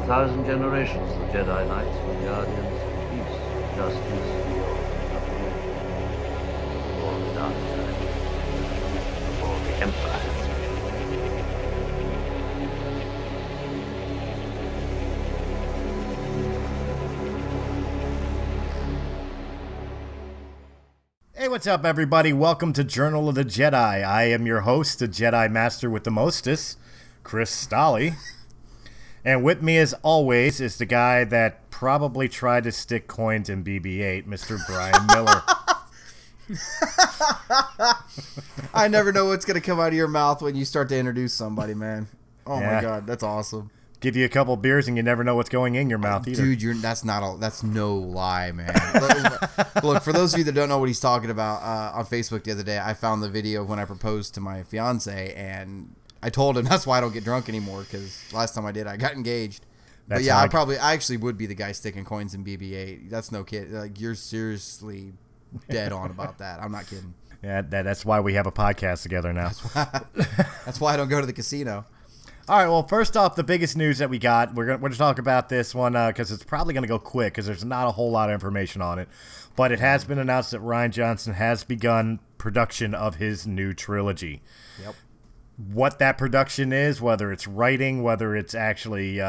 1,000 generations, the Jedi Knights were guardians of peace, justice, before the dark side, before the Empire. Hey, what's up, everybody? Welcome to Journal of the Jedi. I am your host, the Jedi Master with the Mostest, Chris Stolle. And with me, as always, is the guy that probably tried to stick coins in BB-8, Mr. Brian Miller. I never know what's going to come out of your mouth when you start to introduce somebody, man. Oh, yeah. My God, that's awesome. Give you a couple beers and you never know what's going in your mouth either. Dude, that's no lie, man. Look, for those of you that don't know what he's talking about, on Facebook the other day, I found the video of when I proposed to my fiance, and I told him that's why I don't get drunk anymore, because last time I did, I got engaged. But yeah, I actually would be the guy sticking coins in BB-8. That's no kid. Like, you're seriously dead on about that. I'm not kidding. Yeah, that's why we have a podcast together now. That's why I don't go to the casino. All right, well, first off, the biggest news that we got, we're going to talk about this one because it's probably going to go quick because there's not a whole lot of information on it. But it has been announced that Rian Johnson has begun production of his new trilogy. Yep. What that production is, whether it's writing, whether it's actually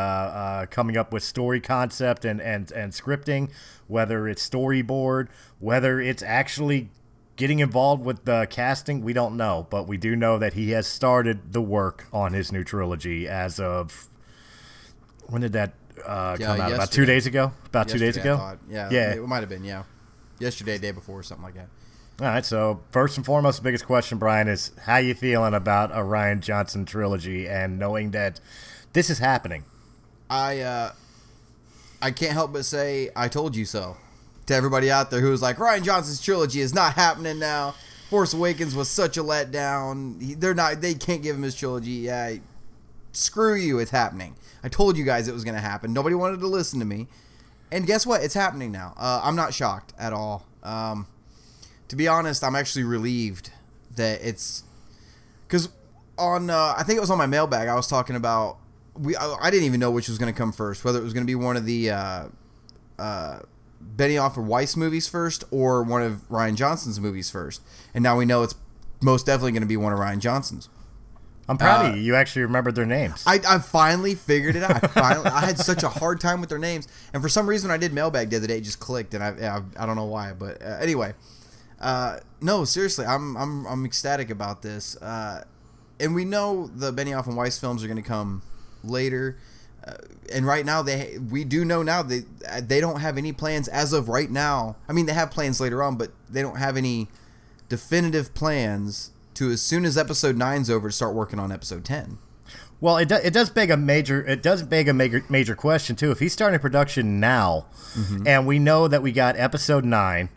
coming up with story concept and scripting, whether it's storyboard, whether it's actually getting involved with the casting, we don't know, but we do know that he has started the work on his new trilogy as of, when did that come out? Yesterday. About 2 days ago? About 2 days ago? Yeah, it might have been, yeah. Yesterday, day before, something like that. All right, so first and foremost, the biggest question, Brian, is how you feeling about a Rian Johnson trilogy and knowing that this is happening? I can't help but say, I told you so. To everybody out there who was like, Rian Johnson's trilogy is not happening now. Force Awakens was such a letdown. They can't give him his trilogy. Yeah, screw you, it's happening. I told you guys it was going to happen. Nobody wanted to listen to me. And guess what? It's happening now. I'm not shocked at all. To be honest, I'm actually relieved that it's... Because on, I think it was on my mailbag, I was talking about... I didn't even know which was going to come first. Whether it was going to be one of the... Benioff and Weiss movies first or one of Rian Johnson's movies first. And now we know it's most definitely going to be one of Rian Johnson's. I'm proud of you. You actually remembered their names. I finally figured it out. I had such a hard time with their names. And for some reason, when I did Mailbag the other day, it just clicked. And I don't know why. But anyway. No, seriously, I'm ecstatic about this. And we know the Benioff and Weiss films are going to come later. And right now, we do know now they don't have any plans as of right now. I mean, they have plans later on, but they don't have any definitive plans to, as soon as episode 9's over, to start working on episode 10. Well, it does beg a major question too. If he's starting production now, and we know that we got episode 9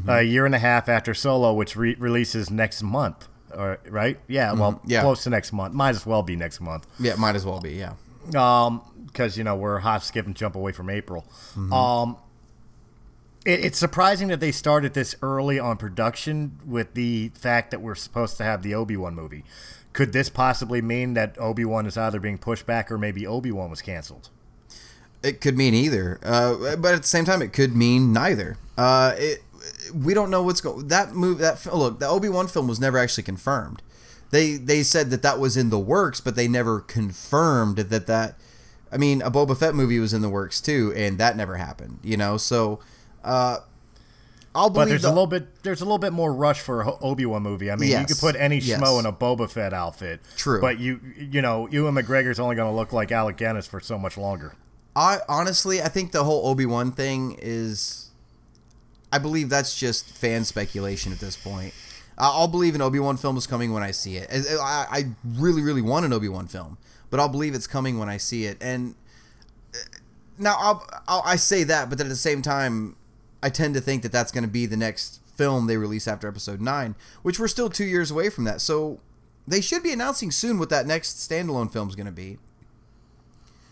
a year and a half after Solo, which releases next month, right? Yeah, well, close to next month. Might as well be next month. Yeah, might as well be. Yeah. Because, we're hop, skip, and jump away from April. It's surprising that they started this early on production with the fact that we're supposed to have the Obi-Wan movie. Could this possibly mean that Obi-Wan is either being pushed back or maybe Obi-Wan was canceled? It could mean either. But at the same time, it could mean neither. We don't know what's going... Look, the Obi-Wan film was never actually confirmed. They said that was in the works, but they never confirmed that. I mean, a Boba Fett movie was in the works too, and that never happened. So I'll believe. But there's a little bit more rush for an Obi-Wan movie. I mean, you could put any schmo in a Boba Fett outfit. True. But Ewan McGregor's only going to look like Alec Guinness for so much longer. I think the whole Obi-Wan thing is, I believe that's just fan speculation at this point. I'll believe an Obi-Wan film is coming when I see it. I really, really want an Obi-Wan film, but I'll believe it's coming when I see it. And now I say that, but then at the same time, I tend to think that that's going to be the next film they release after Episode 9, which we're still 2 years away from that. So they should be announcing soon what that next standalone film is going to be.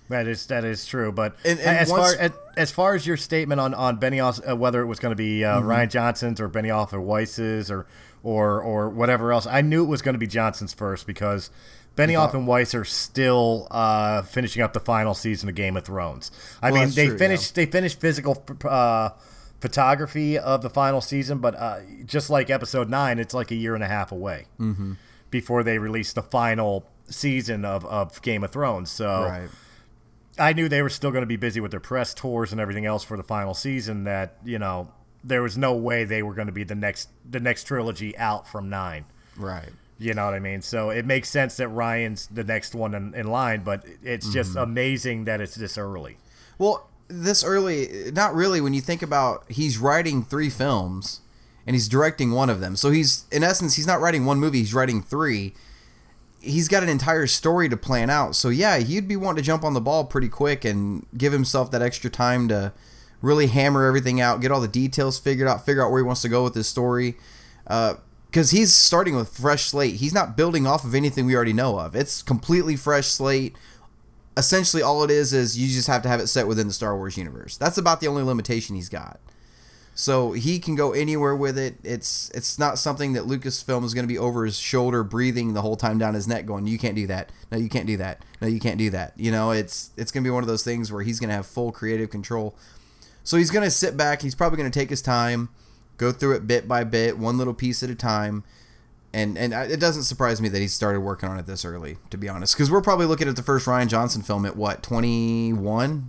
That is true. But And as far as your statement on Benioff, whether it was going to be Ryan Johnson's or Benioff or Weiss's or whatever else, I knew it was going to be Johnson's first because Benioff and Weiss are still finishing up the final season of Game of Thrones. I mean, they finished physical photography of the final season, but just like episode 9, it's like a year and a half away before they release the final season of Game of Thrones. So I knew they were still going to be busy with their press tours and everything else for the final season, that, you know, there was no way they were going to be the next trilogy out from 9. Right. You know what I mean? So it makes sense that Ryan's the next one in line, but it's just amazing that it's this early. Well, this early, not really, when you think about he's writing 3 films and he's directing one of them. So he's, in essence, he's not writing one movie, he's writing 3. He's got an entire story to plan out. So yeah, he'd be wanting to jump on the ball pretty quick and give himself that extra time to really hammer everything out, get all the details figured out, figure out where he wants to go with his story. Because he's starting with fresh slate. He's not building off of anything we already know of. It's completely fresh slate. Essentially, all it is you just have to have it set within the Star Wars universe. That's about the only limitation he's got. So he can go anywhere with it. It's not something that Lucasfilm is going to be over his shoulder, breathing the whole time down his neck, going, "You can't do that. No, you can't do that. No, you can't do that." You know, it's going to be one of those things where he's going to have full creative control. So he's going to sit back. He's probably going to take his time, go through it bit by bit, one little piece at a time. And it doesn't surprise me that he started working on it this early, to be honest. Because we're probably looking at the first Rian Johnson film at, what, 2021?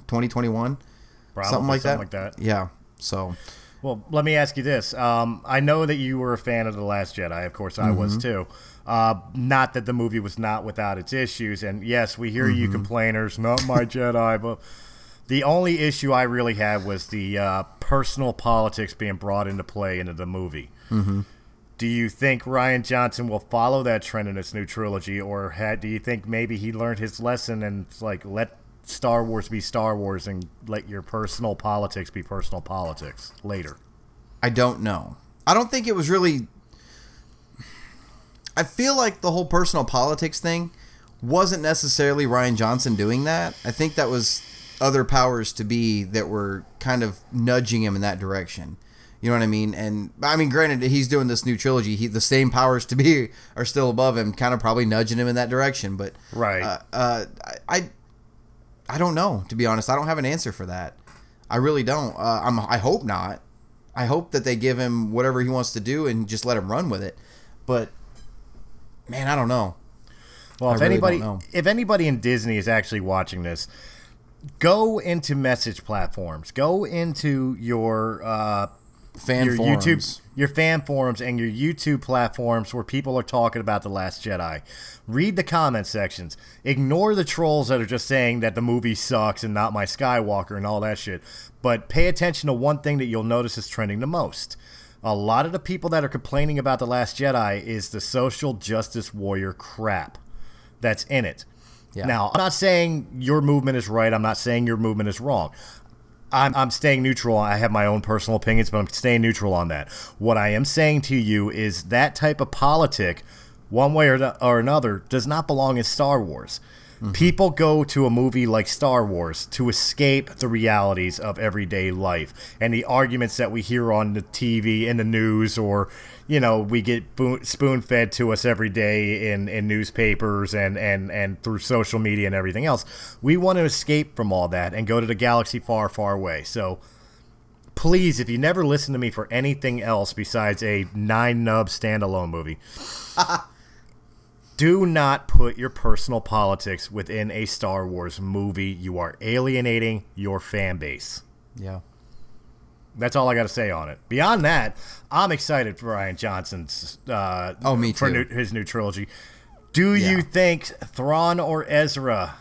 Probably, something like that? Yeah, so... Well, let me ask you this. I know that you were a fan of The Last Jedi. Of course, I was too. Not that the movie was not without its issues. And yes, we hear you complainers, not my Jedi. But the only issue I really had was the personal politics being brought into play into the movie. Do you think Rian Johnson will follow that trend in its new trilogy? Or do you think maybe he learned his lesson and it's like, let Star Wars be Star Wars and let your personal politics be personal politics later? I don't know. I don't think it was really... I feel like the whole personal politics thing wasn't necessarily Rian Johnson doing that. I think that was other powers to be that were kind of nudging him in that direction. You know what I mean? And I mean, granted, he's doing this new trilogy. The same powers to be are still above him, kind of probably nudging him in that direction. But I don't know, to be honest. I don't have an answer for that. I really don't. I hope not. I hope that they give him whatever he wants to do and just let him run with it. But man, I don't know. Well, if anybody in Disney is actually watching this, go into message platforms. Go into your forums. Your fan forums and your YouTube platforms where people are talking about The Last Jedi. Read the comment sections. Ignore the trolls that are just saying that the movie sucks and not my Skywalker and all that shit. But pay attention to one thing that you'll notice is trending the most. A lot of the people that are complaining about The Last Jedi is the social justice warrior crap that's in it. Yeah. Now, I'm not saying your movement is right. I'm not saying your movement is wrong. I'm staying neutral. I have my own personal opinions, but I'm staying neutral on that. What I am saying to you is that type of politic, one way or another, does not belong in Star Wars. People go to a movie like Star Wars to escape the realities of everyday life and the arguments that we hear on the TV, in the news, or, you know, we get spoon-fed to us every day in newspapers and through social media and everything else. We want to escape from all that and go to the galaxy far, far away. So please, if you never listen to me for anything else besides a 9-nub standalone movie, do not put your personal politics within a Star Wars movie. You are alienating your fan base. Yeah. That's all I got to say on it. Beyond that, I'm excited for Rian Johnson's me too. His new trilogy. Do you think Thrawn or Ezra,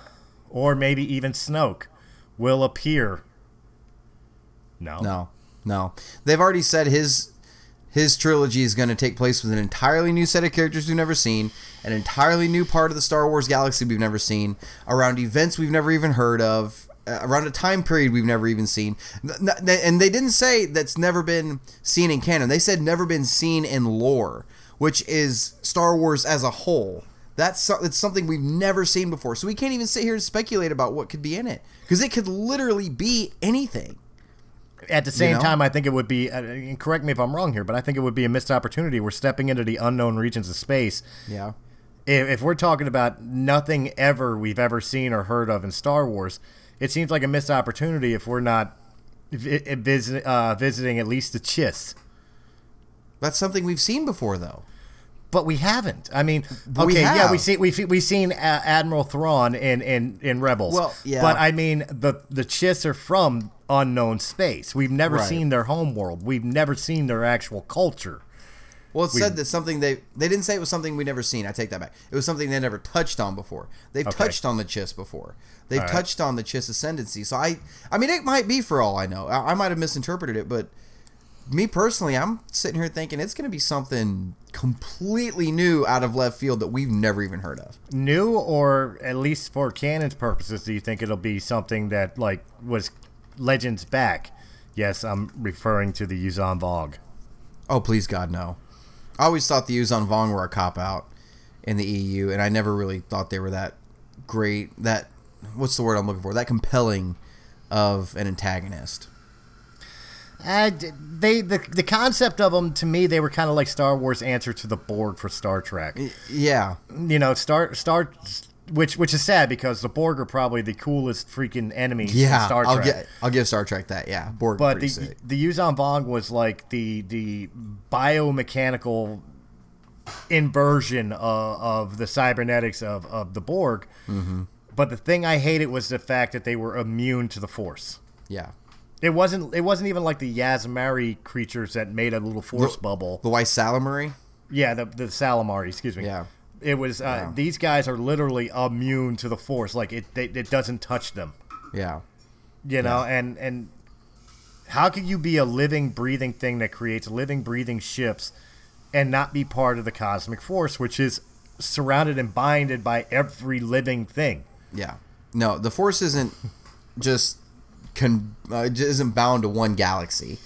or maybe even Snoke, will appear? No. They've already said his trilogy is going to take place with an entirely new set of characters we've never seen, an entirely new part of the Star Wars galaxy we've never seen, around events we've never even heard of, around a time period we've never even seen. And they didn't say that's never been seen in canon. They said never been seen in lore, which is Star Wars as a whole. It's something we've never seen before. So we can't even sit here and speculate about what could be in it, because it could literally be anything. At the same time, I think it would be, and correct me if I'm wrong here, but I think it would be a missed opportunity. We're stepping into the unknown regions of space. Yeah. If we're talking about nothing ever we've ever seen or heard of in Star Wars, it seems like a missed opportunity if we're not visiting at least the Chiss. That's something we've seen before, though. But we haven't. I mean, we've seen Admiral Thrawn in Rebels. Well, yeah. But I mean, the Chiss are from unknown space. We've never seen their home world. We've never seen their actual culture. Well, it said that something they didn't say it was something we'd never seen. I take that back. It was something they never touched on before. They've touched on the Chiss before. They've touched on the Chiss ascendancy. So I mean, it might be, for all I know. I might have misinterpreted it, but me personally, I'm sitting here thinking it's going to be something completely new out of left field that we've never even heard of. New, or at least for Canon's purposes, do you think it'll be something that was Legends back? Yes, I'm referring to the Yuuzhan Vong. Oh, please God, no. I always thought the Yuuzhan Vong were a cop-out in the EU, and I never really thought they were that great, what's the word I'm looking for? That compelling of an antagonist. The concept of them, to me, they were kind of like Star Wars' answer to the Borg for Star Trek. Yeah. Which is sad, because the Borg are probably the coolest freaking enemies in Star Trek. I'll give Star Trek that, yeah. Borg, but the Yuuzhan Vong was like the biomechanical inversion of the cybernetics of the Borg. Mm-hmm. But the thing I hated was the fact that they were immune to the Force. Yeah. It wasn't even like the Yasmari creatures that made a little Force bubble. The white Salamari? Yeah, the Salamari, excuse me. Yeah. It was these guys are literally immune to the Force. Like it doesn't touch them. Yeah. You know, and how could you be a living, breathing thing that creates living, breathing ships and not be part of the cosmic force, which is surrounded and binded by every living thing? Yeah. No, the Force isn't just isn't bound to one galaxy.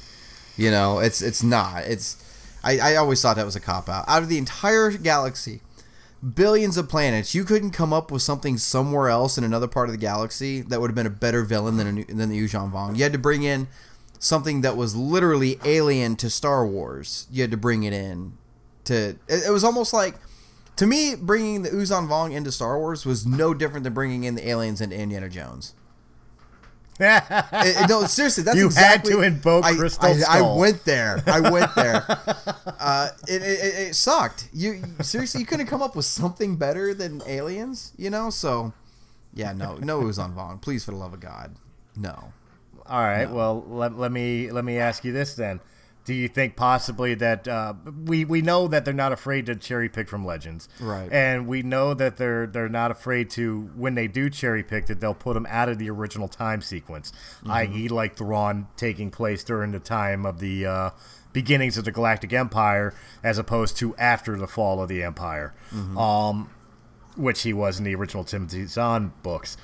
You know, it's not. I always thought that was a cop-out. Out of the entire galaxy, billions of planets, you couldn't come up with something somewhere else in another part of the galaxy that would have been a better villain than the Yuuzhan Vong. You had to bring in something that was literally alien to Star Wars. You had to bring it in. It was almost like, to me, bringing the Yuuzhan Vong into Star Wars was no different than bringing in the aliens into Indiana Jones. No, seriously, that's exactly. You had to invoke Crystal Skull. I went there. It sucked. You seriously, you couldn't come up with something better than aliens, you know? So, yeah, no, Yuuzhan Vong. Please, for the love of God, no. All right. No. Well, let me ask you this then. Do you think possibly that we know that they're not afraid to cherry pick from Legends, right? And we know that they're not afraid to, when they do cherry pick, that they'll put them out of the original time sequence, i.e., like Thrawn taking place during the time of the beginnings of the Galactic Empire, as opposed to after the fall of the Empire, which he was in the original Timothy Zahn books.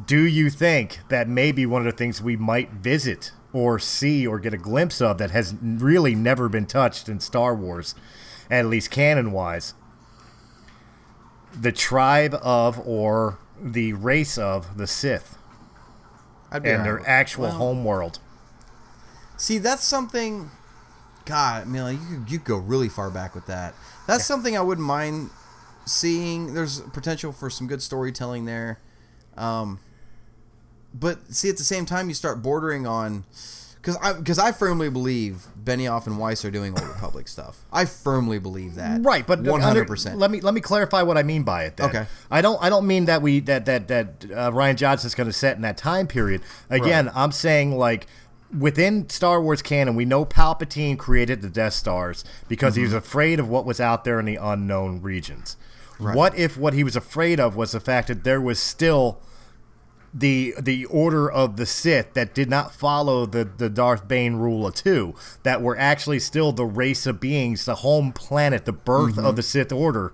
Do you think that maybe one of the things we might visit or see or get a glimpse of that has really never been touched in Star Wars, at least canon-wise, the tribe of, or the race of, the Sith and their actual homeworld? See, that's something, God, I mean, you could go really far back with that. That's something I wouldn't mind seeing. There's potential for some good storytelling there. But see, at the same time, you start bordering on, because I firmly believe Benioff and Weiss are doing Old Republic stuff. I firmly believe that. Right, but 100%. Let me clarify what I mean by it. Then. Okay. I don't mean that Rian Johnson's going to set in that time period. Again, right. I'm saying, like, within Star Wars canon, we know Palpatine created the Death Stars because he was afraid of what was out there in the unknown regions. Right. What if what he was afraid of was the fact that there was still the order of the Sith that did not follow the Darth Bane rule of two, that were actually still the race of beings, the home planet, the birth of the Sith order,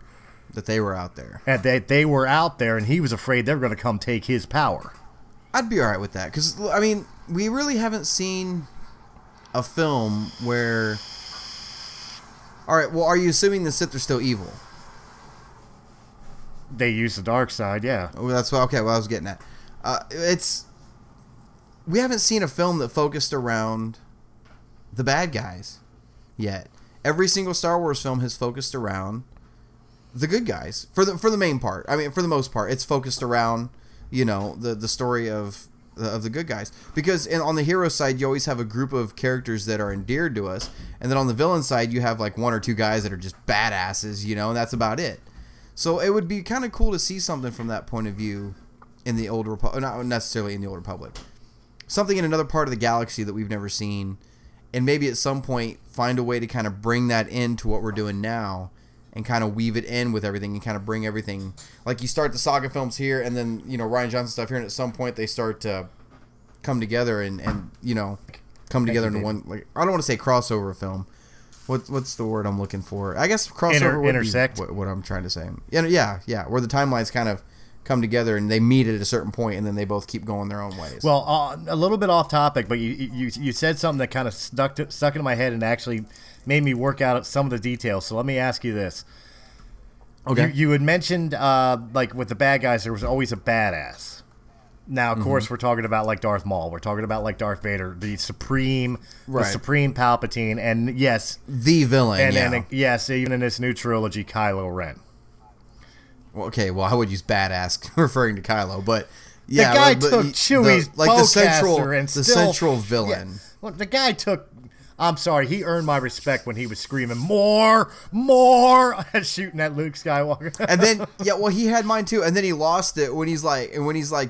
that they were out there, and that they were out there, and he was afraid they were going to come take his power. I'd be all right with that, because I mean, we really haven't seen a film where. All right, well, are you assuming the Sith are still evil? They use the dark side, yeah. Oh, that's what I was getting at. We haven't seen a film that focused around the bad guys yet. Every single Star Wars film has focused around the good guys for the main part. I mean, for the most part, it's focused around, you know, the story of the good guys, because on the hero side you always have a group of characters that are endeared to us, and then on the villain side you have like one or two guys that are just badasses, you know, and that's about it. So it would be kind of cool to see something from that point of view in the Old Republic, not necessarily in the Old Republic, something in another part of the galaxy that we've never seen, and maybe at some point find a way to kind of bring that into what we're doing now and kind of weave it in with everything and kind of bring everything, like you start the saga films here and then, you know, Rian Johnson stuff here, and at some point they start to come together and you know, come together into one, like, I don't want to say crossover film. What's the word I'm looking for? I guess crossover would intersect. Be what I'm trying to say. Yeah, where the timelines kind of come together and they meet at a certain point and then they both keep going their own ways. Well, a little bit off topic, but you said something that kind of stuck into my head and actually made me work out some of the details. So let me ask you this. Okay. You had mentioned, like, with the bad guys, there was always a badass. Now, of course, we're talking about, like, Darth Maul. We're talking about, like, Darth Vader, the supreme Palpatine, and yes, the villain. And yes, even in this new trilogy, Kylo Ren. Well, okay, well, I would use badass referring to Kylo, but yeah, the guy took Chewie's bowcaster and the central villain. Yeah, well, the guy took. I'm sorry, he earned my respect when he was screaming more, and shooting at Luke Skywalker. And then, yeah, well, he had mine too, and then he lost it when he's like,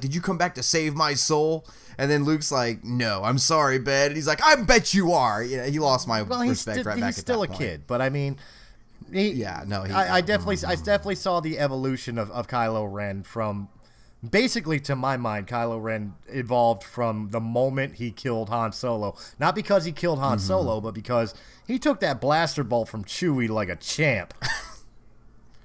did you come back to save my soul? And then Luke's like, no, I'm sorry, Ben. And he's like, I bet you are. Yeah, he lost my respect right back at that point. He's still a kid, but I mean, I definitely saw the evolution of Kylo Ren from. Basically, to my mind, Kylo Ren evolved from the moment he killed Han Solo. Not because he killed Han Solo, but because he took that blaster bolt from Chewie like a champ.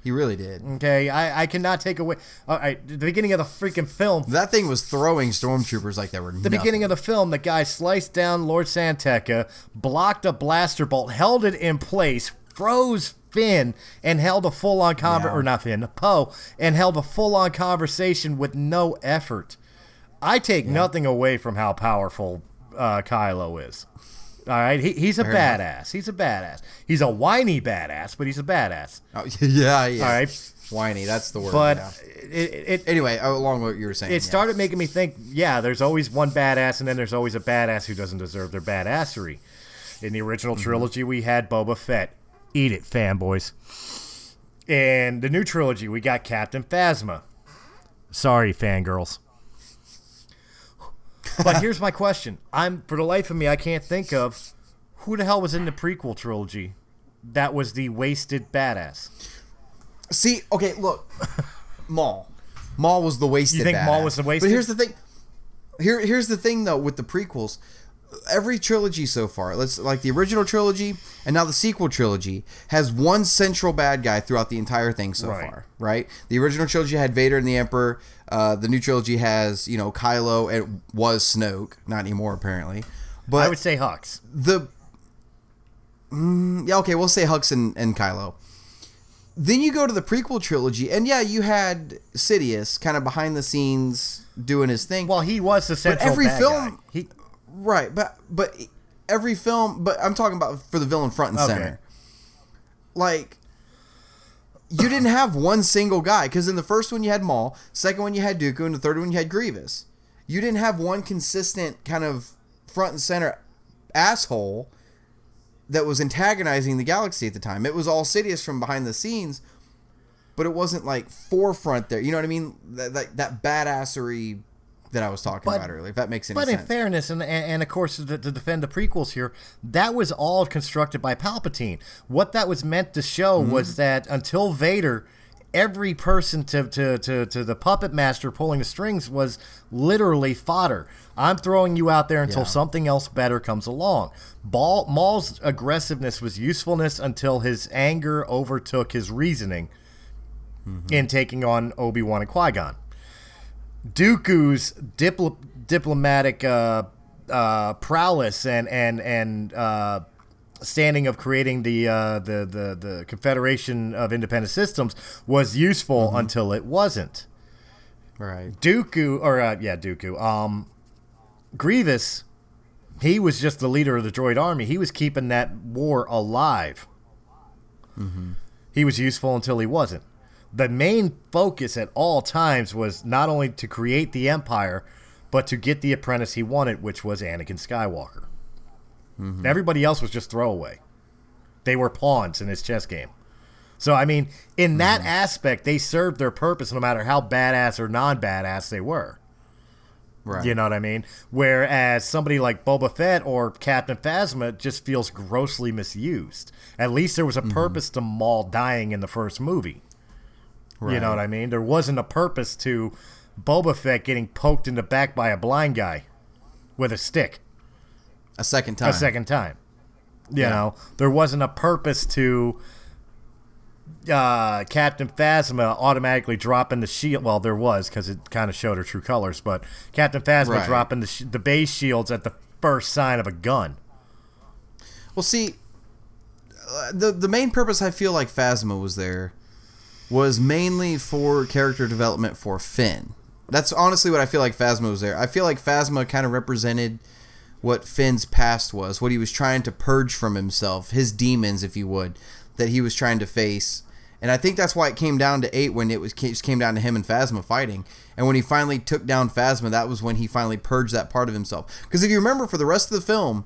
He really did. Okay, I cannot take away... the beginning of the freaking film... That thing was throwing stormtroopers like they were nothing. The beginning of the film, the guy sliced down Lord Santeca, blocked a blaster bolt, held it in place, froze Finn, and held a full-on Poe, and held a full-on conversation with no effort. I take nothing away from how powerful Kylo is. All right, he's a badass. He's a badass. He's a whiny badass, but he's a badass. Oh, yeah. All right, whiny. That's the word. But anyway, along what you were saying, it started making me think. Yeah, there's always one badass, and then there's always a badass who doesn't deserve their badassery. In the original trilogy, we had Boba Fett. Eat it, fanboys. In the new trilogy, we got Captain Phasma. Sorry, fangirls. But here's my question. For the life of me, I can't think of who the hell was in the prequel trilogy that was the wasted badass. See, okay, look. Maul. Maul was the wasted badass. You think Maul was the wasted? But here's the thing. Here's the thing, though, with the prequels. Every trilogy so far, like the original trilogy and now the sequel trilogy, has one central bad guy throughout the entire thing so far, right? The original trilogy had Vader and the Emperor. The new trilogy has, you know, Kylo. It was Snoke, not anymore apparently. But I would say Hux. Yeah, okay, we'll say Hux and Kylo. Then you go to the prequel trilogy, and yeah, you had Sidious kind of behind the scenes doing his thing. Well, he was the central bad guy. Right, but every film, but I'm talking about for the villain front and center. Like, you didn't have one single guy, because in the first one you had Maul, second one you had Dooku, and the third one you had Grievous. You didn't have one consistent kind of front and center asshole that was antagonizing the galaxy at the time. It was all Sidious from behind the scenes, but it wasn't like forefront there. You know what I mean? That badassery that I was talking about earlier, if that makes any sense. But in fairness, and of course to defend the prequels here, that was all constructed by Palpatine. What that was meant to show was that until Vader, every person to the puppet master pulling the strings was literally fodder. I'm throwing you out there until something else better comes along. Maul's aggressiveness was usefulness until his anger overtook his reasoning in taking on Obi-Wan and Qui-Gon. Dooku's diplomatic prowess and standing of creating the Confederation of Independent Systems was useful until it wasn't. Right. Dooku. Grievous, he was just the leader of the droid army. He was keeping that war alive. He was useful until he wasn't. The main focus at all times was not only to create the Empire, but to get the apprentice he wanted, which was Anakin Skywalker. Everybody else was just throwaway. They were pawns in his chess game. So, I mean, in that aspect, they served their purpose no matter how badass or non-badass they were. Right. You know what I mean? Whereas somebody like Boba Fett or Captain Phasma just feels grossly misused. At least there was a purpose to Maul dying in the first movie. Right. You know what I mean? There wasn't a purpose to Boba Fett getting poked in the back by a blind guy with a stick. A second time. You know? There wasn't a purpose to Captain Phasma automatically dropping the shield. Well, there was, because it kind of showed her true colors, but Captain Phasma dropping the base shields at the first sign of a gun. Well, see, the main purpose I feel like Phasma was there was mainly for character development for Finn. That's honestly what I feel like Phasma was there. I feel like Phasma kind of represented what Finn's past was, what he was trying to purge from himself, his demons, if you would, that he was trying to face. And I think that's why it came down to 8 when it just came down to him and Phasma fighting. And when he finally took down Phasma, that was when he finally purged that part of himself. Because if you remember, for the rest of the film,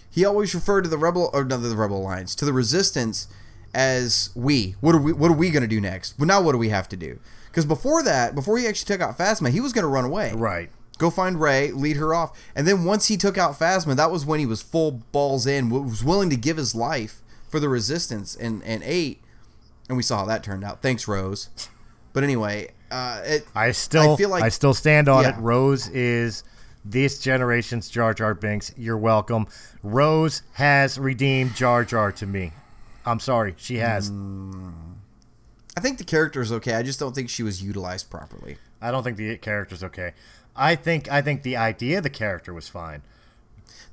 he always referred to the Rebel Alliance, to the Resistance, as we. What are we going to do next? Well, now what do we have to do? Because before that, before he actually took out Phasma, he was going to run away. Right. Go find Rey, lead her off. And then once he took out Phasma, that was when he was full balls in, was willing to give his life for the Resistance in 8. And we saw how that turned out. Thanks, Rose. But anyway, I still stand on it. Rose is this generation's Jar Jar Binks. You're welcome. Rose has redeemed Jar Jar to me. I'm sorry, she has. I think the character is okay. I just don't think she was utilized properly. I don't think the character's okay. I think the idea of the character was fine.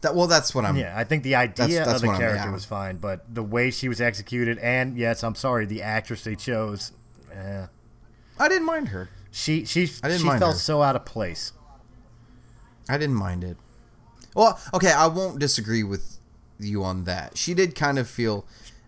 That's what I'm... Yeah, I think the idea of the character was fine, but the way she was executed, and yes, I'm sorry, the actress they chose... I didn't mind her. She felt so out of place. I didn't mind it. Well, okay, I won't disagree with you on that. She did kind of feel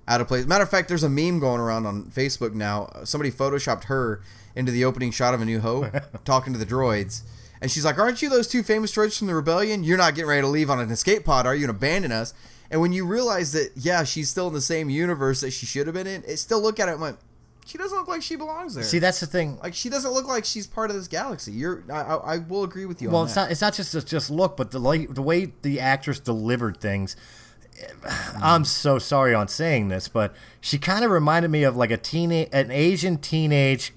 out of place. Matter of fact, there's a meme going around on Facebook now. Somebody photoshopped her into the opening shot of A New Hope, talking to the droids. And she's like, aren't you those two famous droids from the Rebellion? You're not getting ready to leave on an escape pod, are you, and abandon us? And when you realize that, yeah, she's still in the same universe that she should have been in, it still look at it and went, she doesn't look like she belongs there. See, that's the thing. Like, she doesn't look like she's part of this galaxy. I will agree with you on that. Well, it's not just look, but the way the actress delivered things. I'm so sorry on saying this, but she kind of reminded me of like an Asian teenage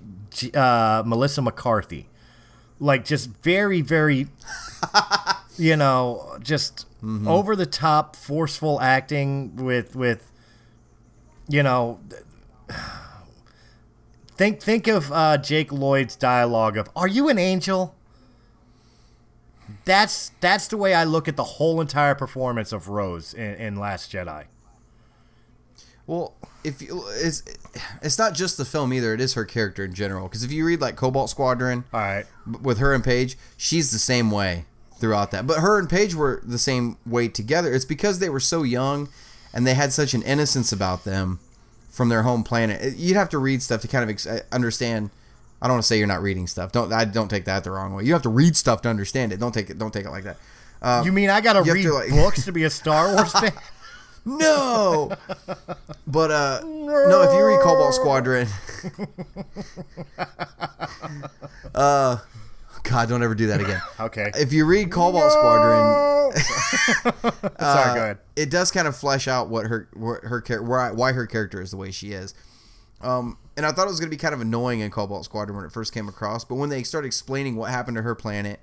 Melissa McCarthy. Like, just very, very, just over the top, forceful acting with, think of Jake Lloyd's dialogue of, "Are you an angel?" That's the way I look at the whole entire performance of Rose in Last Jedi. Well, it's not just the film either. It is her character in general. Because if you read like Cobalt Squadron, all right, with her and Paige, she's the same way throughout that. But her and Paige were the same way together. It's because they were so young and they had such an innocence about them from their home planet. You'd have to read stuff to kind of understand. I don't want to say you're not reading stuff. Don't take that the wrong way. You have to read stuff to understand it. Don't take it like that. You mean I got to read books to be a Star Wars fan? No, but no. If you read Cobalt Squadron, God, don't ever do that again. Okay. If you read Cobalt Squadron, sorry, go ahead. It does kind of flesh out why her character is the way she is. And I thought it was going to be kind of annoying in Cobalt Squadron when it first came across, but when they started explaining what happened to her planet,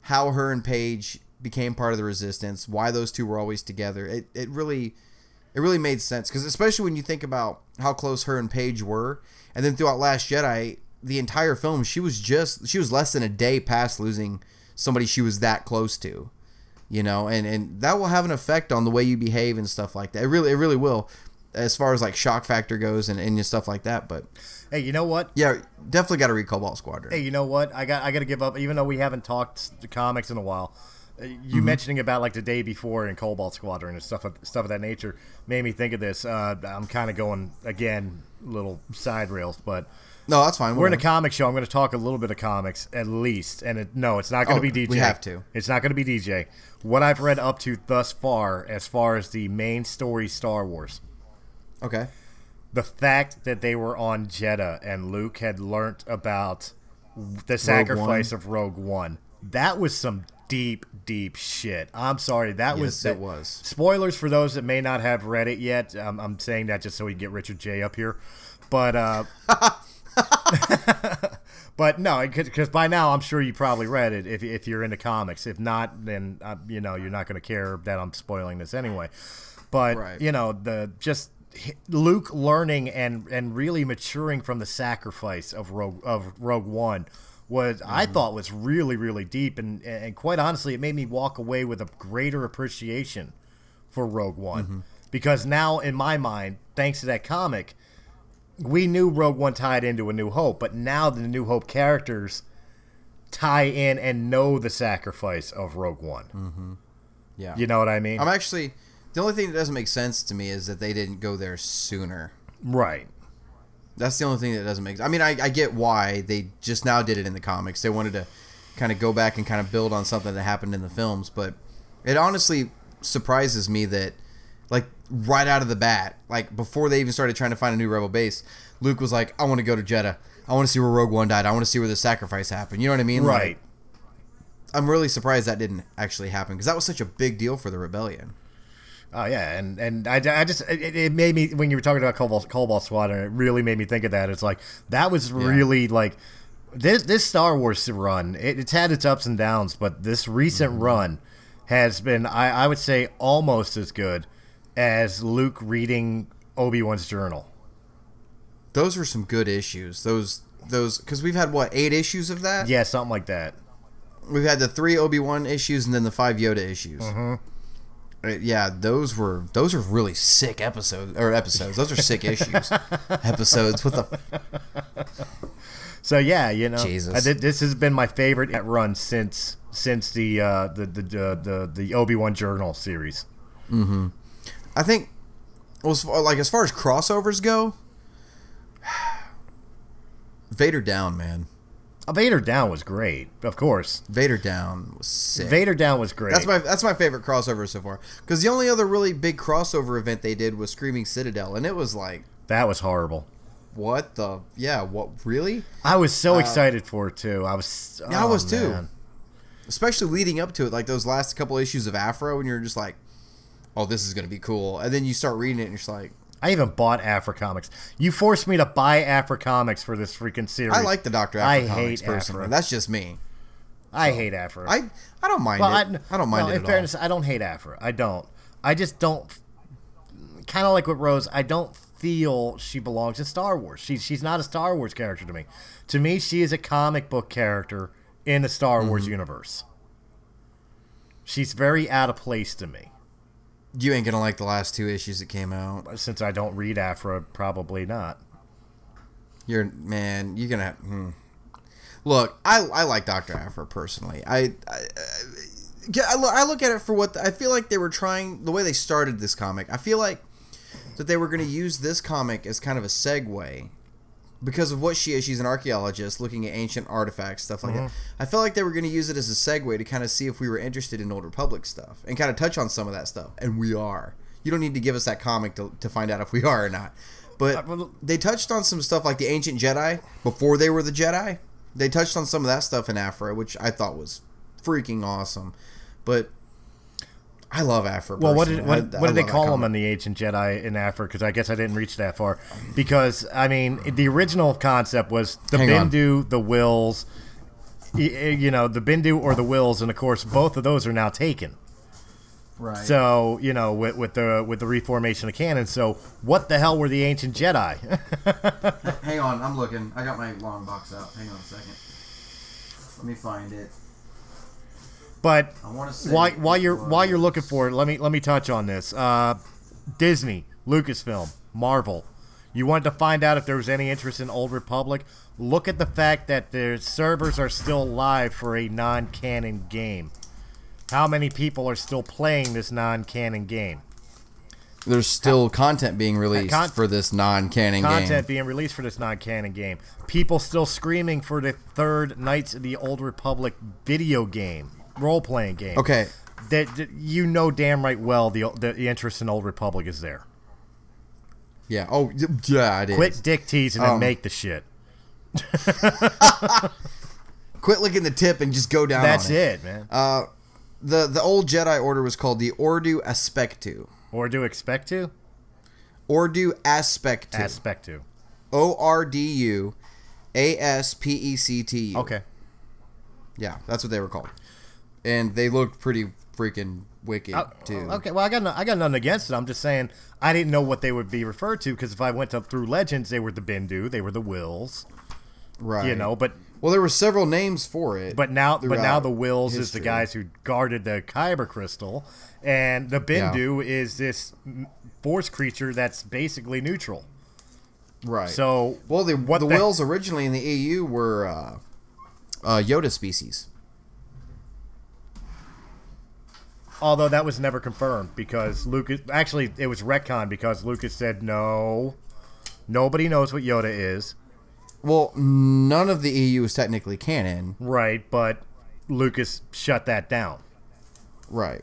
how her and Paige became part of the Resistance, why those two were always together, it really made sense. Because especially when you think about how close her and Paige were, and then throughout Last Jedi, the entire film, she was less than a day past losing somebody she was that close to. you know, and that will have an effect on the way you behave and stuff like that. It really will, as far as like shock factor goes and stuff like that. But hey, you know what? Yeah, definitely got to read Cobalt Squadron. Hey, you know what? I got to give up, even though we haven't talked the comics in a while. You mentioning about like the day before in Cobalt Squadron and stuff of that nature made me think of this. I'm kind of going again, little side rails, but no, that's fine. We're in a comic show. I'm going to talk a little bit of comics at least, and it's not going to be DJ. We have to. It's not going to be DJ. What I've read up to thus far, as the main story Star Wars. Okay. The fact that they were on Jeddah and Luke had learnt about the sacrifice of Rogue One, that was some deep shit. I'm sorry. It was. Spoilers for those that may not have read it yet. I'm saying that just so we can get Richard J up here. But but no, because by now I'm sure you probably read it if you're into comics. If not, then you're not going to care that I'm spoiling this anyway. But right. Luke learning and really maturing from the sacrifice of Rogue One was I thought was really deep, and quite honestly, it made me walk away with a greater appreciation for Rogue One because now in my mind, thanks to that comic, we knew Rogue One tied into A New Hope, but now the New Hope characters tie in and know the sacrifice of Rogue One. Yeah, you know what I mean? The only thing that doesn't make sense to me is that they didn't go there sooner. Right. That's the only thing that doesn't make sense. I mean, I get why they just now did it in the comics. They wanted to kind of go back and kind of build on something that happened in the films, but it honestly surprises me that, like, right out of the bat, like, before they even started trying to find a new Rebel base, Luke was like, I want to go to Jeddah. I want to see where Rogue One died. I want to see where the sacrifice happened. You know what I mean? Right. Like, I'm really surprised that didn't actually happen because that was such a big deal for the rebellion. Oh yeah, and I just it made me, when you were talking about Cobalt Squadron, it really made me think of that. It's like that was really like this Star Wars run. It's had its ups and downs, but this recent run has been, I would say, almost as good as Luke reading Obi-Wan's journal. Those were some good issues. Those because we've had 8 issues of that. Yeah, something like that. We've had the 3 Obi-Wan issues and then the 5 Yoda issues. Yeah, those were really sick episodes. Those are sick issues. Episodes. What the? So yeah, Jesus. This has been my favorite run since the Obi-Wan journal series. I think, as far as crossovers go, Vader Down, man. Vader Down was great, of course. Vader Down was sick. Vader Down was great. That's my favorite crossover so far. Because the only other really big crossover event they did was Screaming Citadel, and it was like, that was horrible. What the? Yeah, what? Really? I was so excited for it too. I was too. Man. Especially leading up to it, like those last couple issues of Afro, and you're just like, oh, this is gonna be cool. And then you start reading it, and you're just like, I even bought Afro comics. You forced me to buy Afro comics for this freaking series. I like the Dr. Afro comics personally. Afro. That's just me. I hate Afro. I don't mind it. I don't mind it at all. In fairness, I don't hate Afro. I don't. I just don't. Kind of like with Rose, I don't feel she belongs in Star Wars. She's not a Star Wars character to me. To me, she is a comic book character in the Star Wars universe. She's very out of place to me. You ain't gonna like the last 2 issues that came out. Since I don't read Afro, probably not. You're gonna look. I like Dr. Afro personally. I look at it for what I feel like they were trying. The way they started this comic, I feel like that they were going to use this comic as kind of a segue because of what she is. She's an archaeologist looking at ancient artifacts, stuff like that. I felt like they were going to use it as a segue to kind of see if we were interested in Old Republic stuff and kind of touch on some of that stuff. And we are. You don't need to give us that comic to find out if we are or not. But they touched on some stuff like the ancient Jedi before they were the Jedi. They touched on some of that stuff in Afro, which I thought was freaking awesome. But I love Afro. Well, what did they call them on the Ancient Jedi in Afro? Because I guess I didn't reach that far. Because, I mean, the original concept was the Bindu, the Wills, the Bindu or the Wills, and of course both of those are now taken. Right. So, with the reformation of Canon, so what the hell were the Ancient Jedi? Hang on, I'm looking. I got my long box out. Hang on a second. Let me find it. But I wanna say while you're it was- looking for it, let me touch on this. Disney, Lucasfilm, Marvel. You wanted to find out if there was any interest in Old Republic. Look at the fact that their servers are still live for a non-canon game. How many people are still playing this non-canon game? There's still content being released for this non-canon game. Content being released for this non-canon game. People still screaming for the third Knights of the Old Republic video game, role-playing game. Okay. That you know damn right well the interest in Old Republic is there. Yeah. Oh, yeah, it is. Quit dick teasing and make the shit. Quit licking the tip and just go down That's on it. man. The old Jedi Order was called the Ordo Aspectu. Or do expect to? Ordo Aspectu. Aspectu. ORDU ASPECTU. Okay. Yeah, that's what they were called. And they looked pretty freaking wicked, too. Okay, well, I got nothing against it. I'm just saying I didn't know what they would be referred to, because if I went up through Legends, they were the Bindu, they were the Wills. Right. You know, but... Well, there were several names for it. But now the Wills history. is the guys who guarded the Kyber crystal, and the Bindu is this force creature that's basically neutral. Right. So, well, the Wills originally in the EU were Yoda species. Although that was never confirmed, because Lucas... Actually, it was retconned, because Lucas said, no, nobody knows what Yoda is. Well, none of the EU is technically canon. Right, but Lucas shut that down. Right.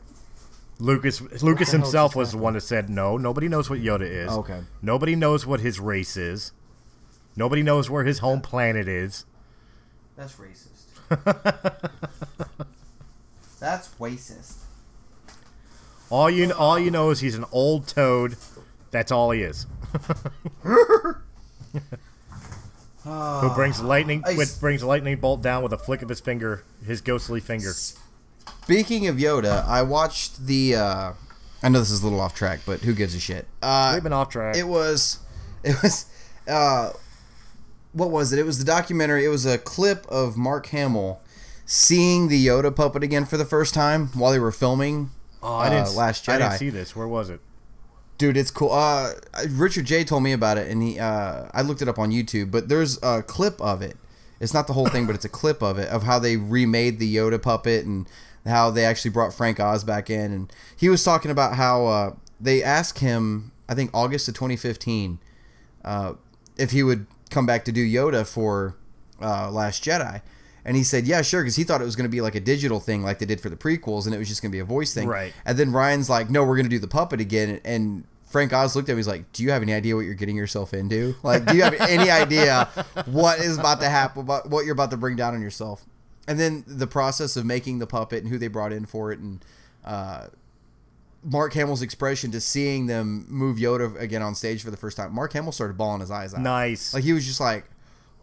Lucas himself was the one that said, no, nobody knows what Yoda is. Okay. Nobody knows what his race is. Nobody knows where his home planet is. That's racist. That's racist. All you know is he's an old toad. That's all he is. Who brings a lightning bolt down with a flick of his finger, his ghostly finger. Speaking of Yoda, I watched the. I know this is a little off track, but who gives a shit? We've been off track. It was. What was it? It was the documentary. It was a clip of Mark Hamill seeing the Yoda puppet again for the first time while they were filming. Last Jedi. I didn't see this. Where was it? Dude, it's cool. Richard J told me about it, and I looked it up on YouTube. But there's a clip of it. It's not the whole thing, but it's a clip of it, of how they remade the Yoda puppet and how they actually brought Frank Oz back in. And he was talking about how they asked him, I think August of 2015, if he would come back to do Yoda for Last Jedi. And he said, yeah, sure, because he thought it was going to be like a digital thing like they did for the prequels, and it was just going to be a voice thing. Right. And then Ryan's like, no, we're going to do the puppet again. And Frank Oz looked at him, he's like, do you have any idea what you're getting yourself into? Like, do you have any idea what is about to happen, what you're about to bring down on yourself? And then the process of making the puppet and who they brought in for it, and Mark Hamill's expression to seeing them move Yoda again on stage for the first time. Mark Hamill started bawling his eyes out. Nice. Like, he was just like,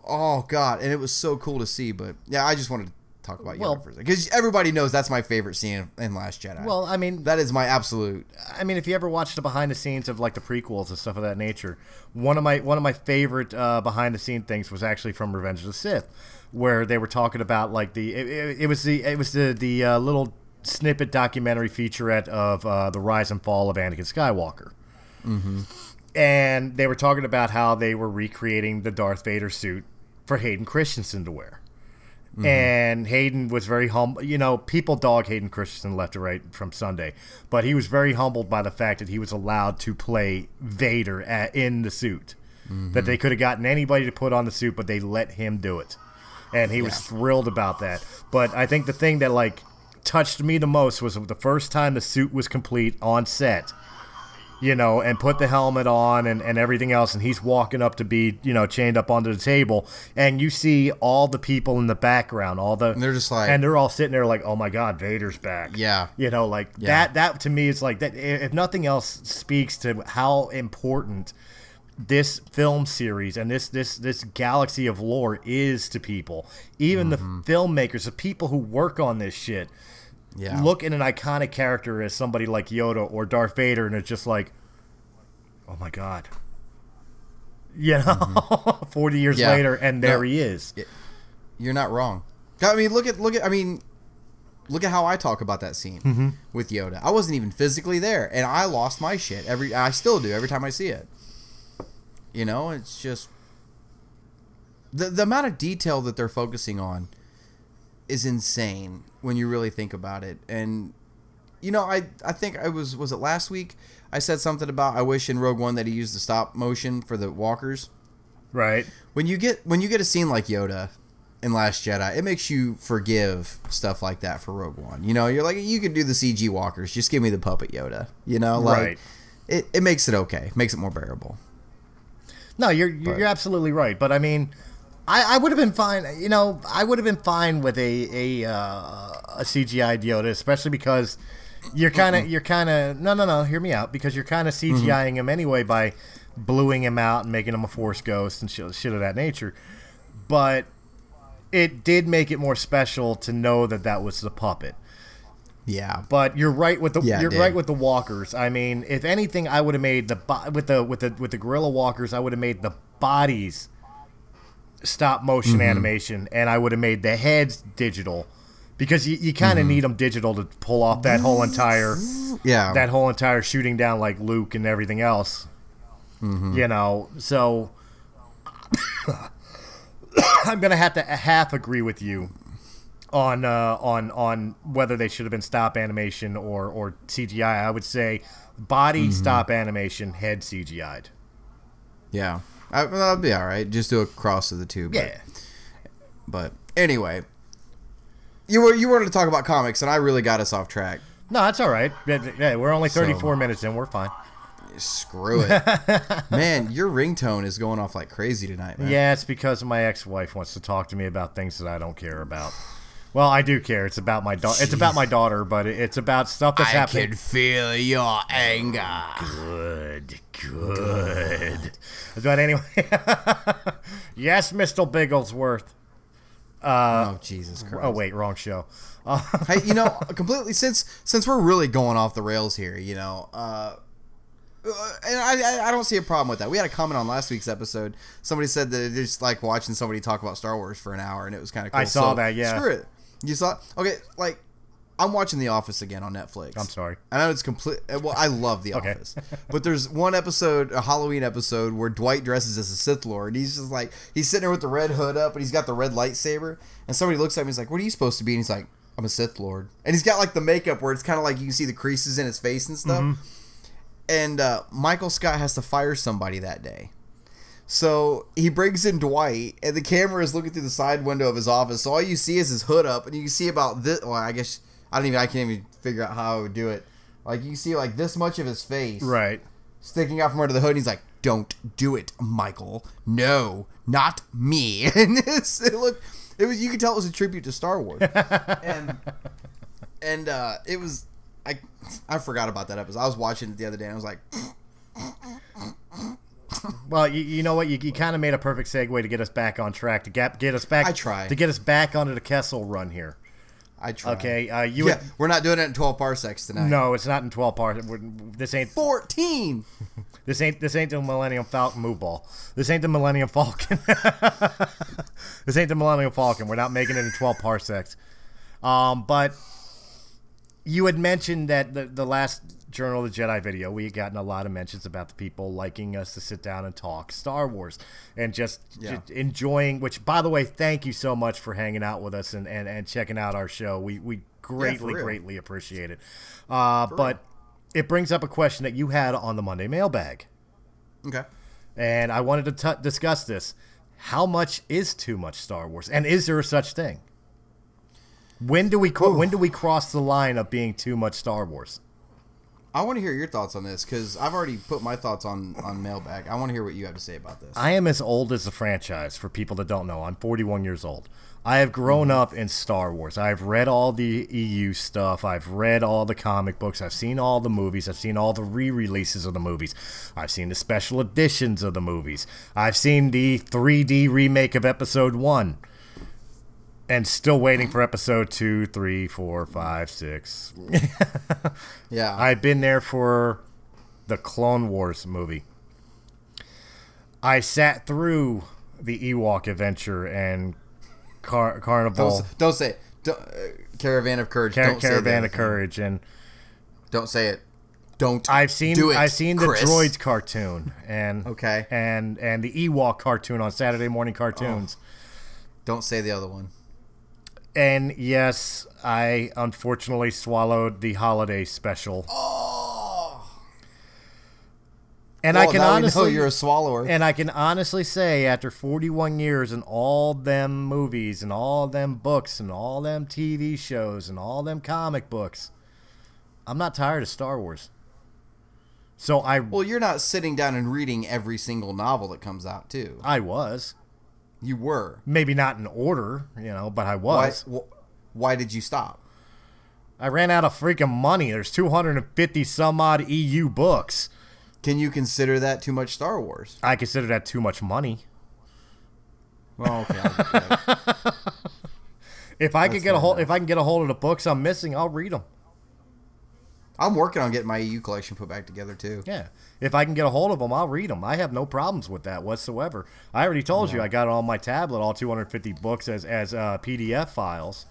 oh, God. And it was so cool to see. But, yeah, I just wanted to talk about Yoda for a second. Because everybody knows that's my favorite scene in Last Jedi. Well, I mean... That is my absolute... I mean, if you ever watched the behind-the-scenes of, like, the prequels and stuff of that nature, one of my favorite behind-the-scene things was actually from Revenge of the Sith, where they were talking about, like, it was the little snippet documentary featurette of the rise and fall of Anakin Skywalker. Mm-hmm. And they were talking about how they were recreating the Darth Vader suit for Hayden Christensen to wear. Mm-hmm. And Hayden was very humble. You know, people dog Hayden Christensen left to right from Sunday. But he was very humbled by the fact that he was allowed to play Vader in the suit. Mm-hmm. That they could have gotten anybody to put on the suit, but they let him do it. And he was thrilled about that. But I think the thing that, like, touched me the most was the first time the suit was complete on set. You know, and put the helmet on and everything else, and he's walking up to be, you know, chained up onto the table, and you see all the people in the background, and they're just like, and they're all sitting there like, oh my God, Vader's back. Yeah. You know, like that to me is like that. If nothing else speaks to how important this film series and this galaxy of lore is to people, even the filmmakers, the people who work on this shit. Yeah. Look at an iconic character as somebody like Yoda or Darth Vader, and it's just like, oh my God. You know, 40 years later, and there he is. You're not wrong. I mean, look at. I mean, look at how I talk about that scene with Yoda. I wasn't even physically there, and I lost my shit. I still do every time I see it. You know, it's just the amount of detail that they're focusing on is insane when you really think about it. And you know, I think was it last week I said something about I wish in Rogue One that he used the stop motion for the walkers. Right. When you get a scene like Yoda in Last Jedi, it makes you forgive stuff like that for Rogue One. You know, you're like, you can do the CG walkers, just give me the puppet Yoda. You know, like it makes it okay, makes it more bearable. No, you're absolutely right. But I mean, I would have been fine. You know, I would have been fine with a CGI Yoda, especially because you're kind of no. Hear me out, because you're kind of CGIing him anyway by bluing him out and making him a Force ghost and shit of that nature. But it did make it more special to know that was the puppet. Yeah, but you're right with the right with the walkers. I mean, if anything, I would have made with the gorilla walkers, I would have made the bodies stop motion animation, and I would have made the heads digital, because you kind of need them digital to pull off that whole entire shooting down like Luke and everything else. You know, so I'm gonna have to half agree with you on whether they should have been stop animation or CGI. I would say body stop animation, head CGI'd. Yeah, that'll be all right. Just do a cross of the two. But anyway, you wanted to talk about comics, and I really got us off track. No, that's all right. Yeah, we're only 34 minutes in. We're fine. Screw it. Man, your ringtone is going off like crazy tonight, man. Yeah, it's because my ex-wife wants to talk to me about things that I don't care about. Well, I do care. It's about my daughter. It's about my daughter, but it's about stuff that's happening. I can feel your anger. Good. But anyway, yes, Mr. Bigglesworth. Oh, Jesus Christ. Oh, wait, wrong show. Hey, you know, completely, since we're really going off the rails here, you know, and I don't see a problem with that. We had a comment on last week's episode. Somebody said that they just like watching somebody talk about Star Wars for an hour, and it was kind of cool. I saw that, yeah. Screw it. You saw it? Okay, like, I'm watching The Office again on Netflix. I'm sorry. I know it's complete. Well, I love The Office. But there's one episode, a Halloween episode, where Dwight dresses as a Sith Lord. He's just like, he's sitting there with the red hood up, and he's got the red lightsaber. And somebody looks at him, he's like, what are you supposed to be? And he's like, I'm a Sith Lord. And he's got like the makeup where it's kind of like you can see the creases in his face and stuff. And Michael Scott has to fire somebody that day. So he brings in Dwight, and the camera is looking through the side window of his office. So all you see is his hood up, and you can see about this. Well, I guess I can't even figure out how I would do it. Like, you can see like this much of his face, right, sticking out from under the hood. And he's like, "Don't do it, Michael. No, not me." And it was. You could tell it was a tribute to Star Wars, and it was. I forgot about that episode. I was watching it the other day, and I was like. Well, you know what? You kind of made a perfect segue to get us back on track, to get us back. I tried to get us back onto the Kessel run here. I tried. Okay, we're not doing it in 12 parsecs tonight. No, it's not in 12 parsecs. This ain't 14. This ain't the Millennium Falcon move ball. This ain't the Millennium Falcon. This ain't the Millennium Falcon. We're not making it in 12 parsecs. But you had mentioned that the last Journal of the Jedi video, we had gotten a lot of mentions about the people liking us to sit down and talk Star Wars and just enjoying, which, by the way, thank you so much for hanging out with us and checking out our show. We greatly appreciate it. But it brings up a question that you had on the Monday mailbag. Okay. And I wanted to discuss this. How much is too much Star Wars? And is there a such thing? When do we cross the line of being too much Star Wars? I want to hear your thoughts on this, because I've already put my thoughts on mailbag. I want to hear what you have to say about this. I am as old as the franchise, for people that don't know. I'm 41 years old. I have grown up in Star Wars. I've read all the EU stuff. I've read all the comic books. I've seen all the movies. I've seen all the re-releases of the movies. I've seen the special editions of the movies. I've seen the 3D remake of Episode 1. And still waiting for episode 2, 3, 4, 5, 6. Yeah. I've been there for the Clone Wars movie. I sat through the Ewok adventure and Carnival. Don't say it. Caravan of Courage. Caravan of Courage, and don't say it. Don't. I've seen do it, the Chris. Droids cartoon and Okay. and the Ewok cartoon on Saturday morning cartoons. Don't say the other one. And yes, I unfortunately swallowed the holiday special. And Well, I can now honestly, we know you're a swallower. and I can honestly say, after 41 years and all them movies and all them books and all them TV shows and all them comic books, I'm not tired of Star Wars. So Well, you're not sitting down and reading every single novel that comes out, too. I was. You were. Maybe not in order, but I was. Why did you stop? I ran out of freaking money. There's 250 some odd EU books. Can you consider that too much Star Wars? I consider that too much money. Well, okay. I'll get that. If I can get a hold of the books I'm missing, I'll read them. I'm working on getting my EU collection put back together, too. Yeah. If I can get a hold of them, I'll read them. I have no problems with that whatsoever. I already told you I got it on my tablet, all 250 books as PDF files.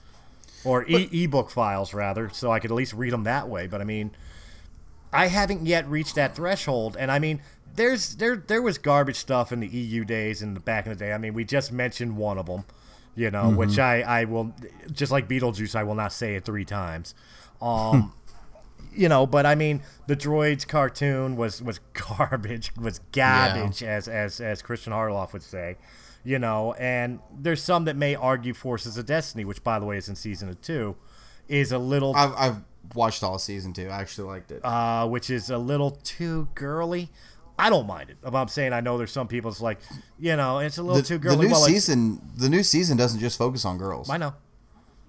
Or ebook files, rather, so I could at least read them that way. But, I mean, I haven't yet reached that threshold. And, I mean, there was garbage stuff in the EU days and back in the day. I mean, we just mentioned one of them, which I will, just like Beetlejuice, I will not say it 3 times. But I mean, the Droids cartoon was garbage, as Christian Harloff would say, and there's some that may argue Forces of Destiny, which by the way is in season 2, is a little. I've watched all season 2. I actually liked it. Which is a little too girly. I don't mind it. I'm saying I know there's some people it's like, it's a little too girly. The new season doesn't just focus on girls. I know.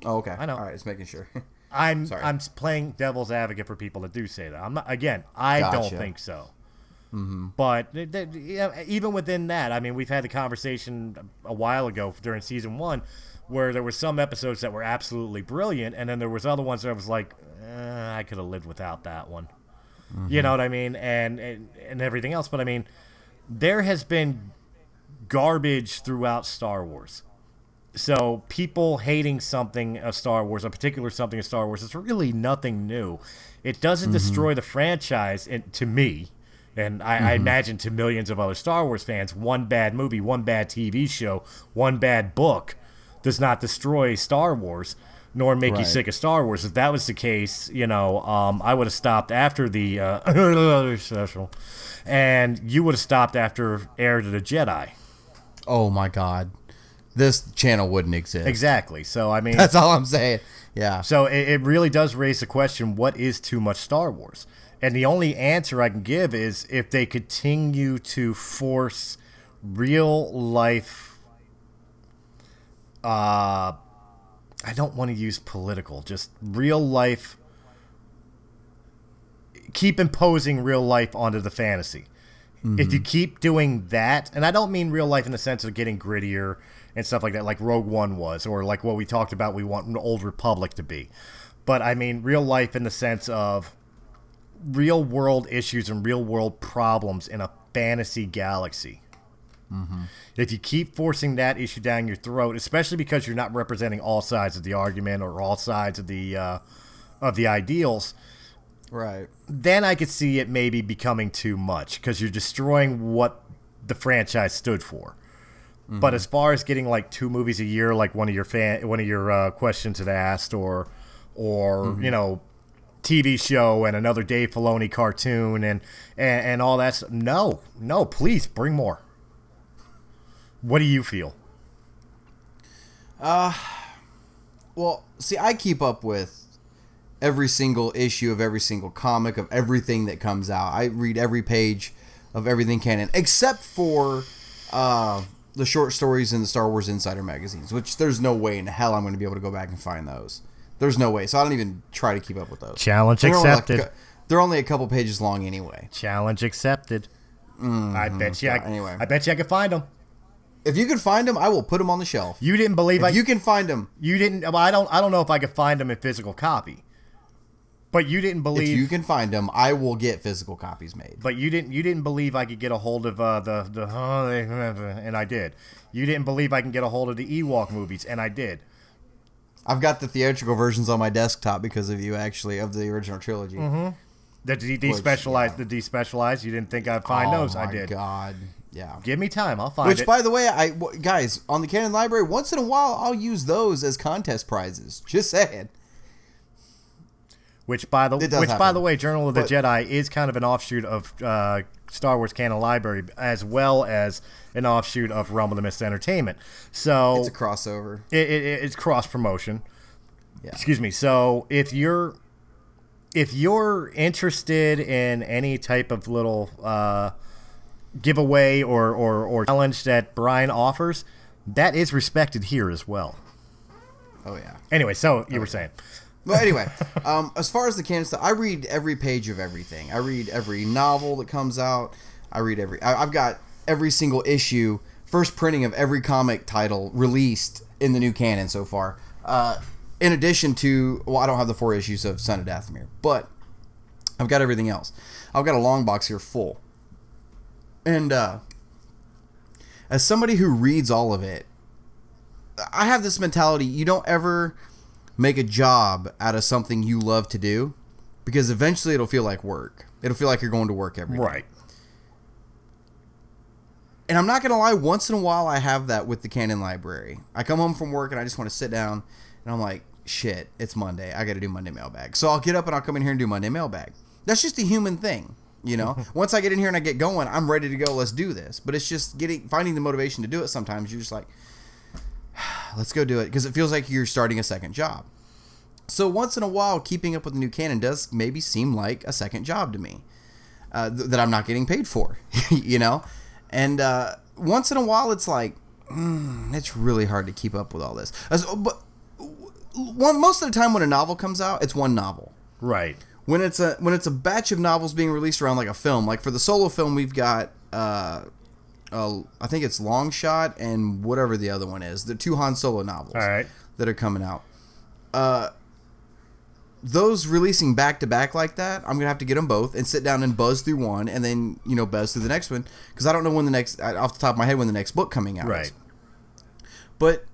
Oh, okay. I know. All right, just making sure. I'm playing devil's advocate for people that do say that. I'm not. Again, I don't think so. Mm-hmm. But even within that, I mean, we've had the conversation a while ago during season 1, where there were some episodes that were absolutely brilliant, and then there was other ones that I was like, I could have lived without that one. Mm-hmm. You know what I mean? And everything else. But I mean, there has been garbage throughout Star Wars. So people hating something of Star Wars, a particular something of Star Wars, it's really nothing new. It doesn't destroy the franchise, to me, and I imagine to millions of other Star Wars fans. One bad movie, one bad TV show, one bad book does not destroy Star Wars, nor make you sick of Star Wars. If that was the case, I would have stopped after the special, and you would have stopped after Heir to the Jedi. Oh my God. This channel wouldn't exist. Exactly. So, I mean... That's all I'm saying. Yeah. So, it really does raise the question, what is too much Star Wars? And the only answer I can give is if they continue to force real life... I don't want to use political, just real life... Keep imposing real life onto the fantasy. Mm-hmm. If you keep doing that, and I don't mean real life in the sense of getting grittier and stuff like that, like Rogue One was, or like what we talked about we want an Old Republic to be. But I mean real life in the sense of real world issues and real world problems in a fantasy galaxy. Mm-hmm. If you keep forcing that issue down your throat, especially because you're not representing all sides of the argument or all sides of the ideals, right? Then I could see it maybe becoming too much because you're destroying what the franchise stood for. Mm-hmm. But as far as getting like 2 movies a year, like one of your questions had asked, or TV show and another Dave Filoni cartoon and all that stuff, no, please bring more. What do you feel? Well, see, I keep up with every single issue of every single comic of everything that comes out. I read every page of everything canon, except for the short stories in the Star Wars Insider magazines, which there's no way in hell I'm going to be able to go back and find those. There's no way. So I don't even try to keep up with those. Challenge accepted. They're only a couple pages long anyway. Challenge accepted. Mm-hmm. I bet you. Anyway, I bet you I could find them. If you could find them, I will put them on the shelf. You didn't believe you can find them. You didn't. Well, I don't know if I could find them in physical copy. But you didn't believe. If you can find them, I will get physical copies made. But you didn't believe I could get a hold of and I did. You didn't believe I can get a hold of the Ewok movies, and I did. I've got the theatrical versions on my desktop because of you, actually, of the original trilogy. Mm-hmm. The despecialized. You didn't think I'd find those? I did. Oh my god. Yeah. Give me time. I'll find it. Which, by the way, guys, on the Canon library, once in a while, I'll use those as contest prizes. Just saying. Which, by the way, Journal of the Jedi is kind of an offshoot of Star Wars Canon Library, as well as an offshoot of Realm of the Mist Entertainment. So it's a crossover. It's cross promotion. Yeah. Excuse me. So if you're interested in any type of little giveaway or challenge that Brian offers, that is respected here as well. Oh yeah. Anyway, so you were saying. Well, anyway, as far as the canon stuff, I read every page of everything. I read every novel that comes out. I've got every single issue, first printing of every comic title released in the new canon so far. In addition to, I don't have the 4 issues of Son of Dathomir, but I've got everything else. I've got a long box here full. And as somebody who reads all of it, I have this mentality: you don't ever make a job out of something you love to do, because eventually it'll feel like work. It'll feel like you're going to work every day. Right. And I'm not going to lie, once in a while I have that with the Canon library. I come home from work and I just want to sit down and I'm like, shit, it's Monday. I got to do Monday mailbag. So I'll get up and I'll come in here and do Monday mailbag. That's just a human thing, you know? Once I get in here and I get going, I'm ready to go. Let's do this. But it's just finding the motivation to do it. Sometimes you're just like, let's go do it, because it feels like you're starting a second job. So once in a while, keeping up with the new canon does maybe seem like a second job to me that I'm not getting paid for, you know? And once in a while, it's like, it's really hard to keep up with all this. But most of the time when a novel comes out, it's one novel. Right. When it's a batch of novels being released around like a film, like for the Solo film, we've got I think it's Long Shot and whatever the other one is, the 2 Han Solo novels, all right, that are coming out. Those releasing back to back like that, I'm gonna have to get them both and sit down and buzz through one, and then buzz through the next one, because I don't know when the next, off the top of my head, when the next book coming out is. But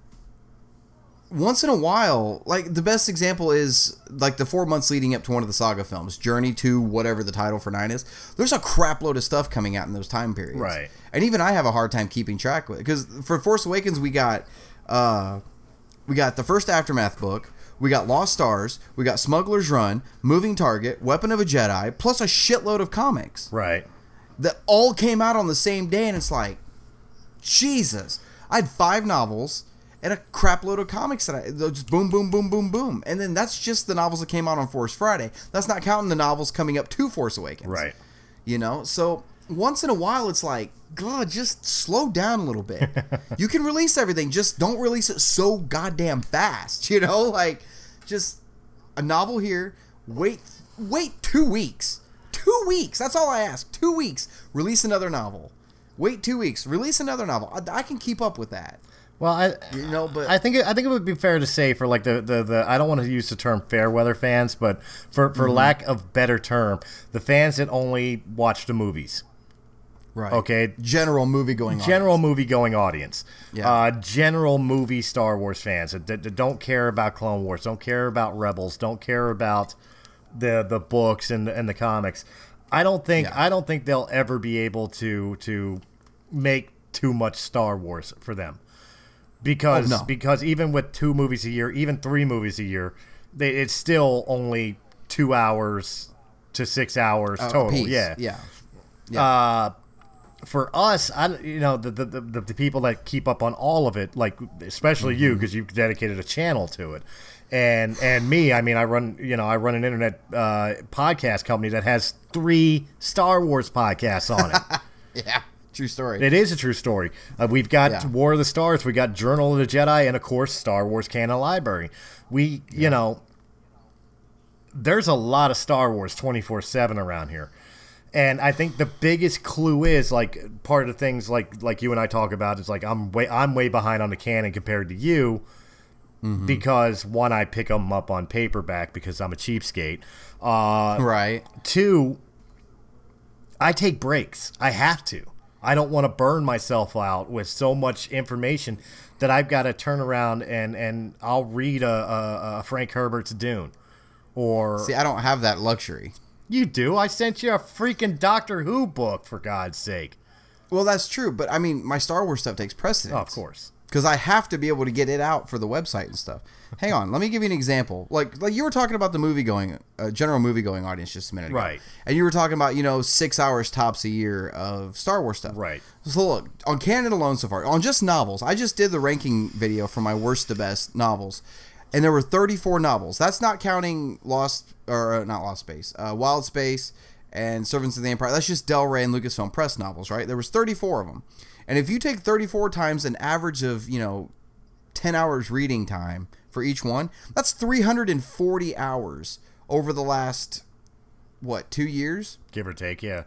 once in a while, like the best example is like the 4 months leading up to one of the saga films, Journey to whatever the title for 9 is. There's a crap load of stuff coming out in those time periods, right? And even I have a hard time keeping track with it, because for Force Awakens we got the first Aftermath book, we got Lost Stars, we got Smuggler's Run, Moving Target, Weapon of a Jedi, plus a shitload of comics, right? That all came out on the same day, and it's like, Jesus, I had 5 novels and a crap load of comics that just boom, boom, boom, boom, boom. And then that's just the novels that came out on Force Friday. That's not counting the novels coming up to Force Awakens. Right. So once in a while, it's like, God, just slow down a little bit. You can release everything, just don't release it so goddamn fast. Like just a novel here. Wait 2 weeks. 2 weeks. That's all I ask. 2 weeks. Release another novel. Wait 2 weeks. Release another novel. I can keep up with that. Well, but I think it would be fair to say, for like the I don't want to use the term fair weather fans, but for lack of better term, the fans that only watch the movies. Right. Okay. General movie going audience. Yeah. General movie Star Wars fans that don't care about Clone Wars, don't care about Rebels, don't care about the books and the comics. I don't think they'll ever be able to make too much Star Wars for them. Because even with 2 movies a year, even 3 movies a year, it's still only 2 hours to 6 hours total. Piece. Yeah. For us, the people that keep up on all of it, like especially you, because you've dedicated a channel to it, and me, I mean, I run an internet podcast company that has 3 Star Wars podcasts on it. Yeah. True story. It is a true story. We've got War of the Stars, we got Journal of the Jedi, and of course Star Wars Canon Library. There's a lot of Star Wars 24/7 around here, and I think the biggest clue is like part of the things like you and I talk about is like I'm way behind on the canon compared to you, because 1, I pick them up on paperback because I'm a cheapskate. Right. 2, I take breaks. I have to. I don't want to burn myself out with so much information that I've got to turn around and I'll read a Frank Herbert's Dune. Or See, I don't have that luxury. You do. I sent you a freaking Doctor Who book, for God's sake. Well, that's true, but I mean, my Star Wars stuff takes precedence. Oh, of course. Because I have to be able to get it out for the website and stuff. Hang on, let me give you an example. Like you were talking about the general movie going audience just a minute ago. Right. And you were talking about, 6 hours tops a year of Star Wars stuff. Right. So look, on Canon alone so far, on just novels, I just did the ranking video for my worst to best novels. And there were 34 novels. That's not counting Wild Space and Servants of the Empire. That's just Del Rey and Lucasfilm Press novels, right? There was 34 of them. And if you take 34 times an average of, 10 hours reading time for each one, that's 340 hours over the last, 2 years? Give or take, yeah.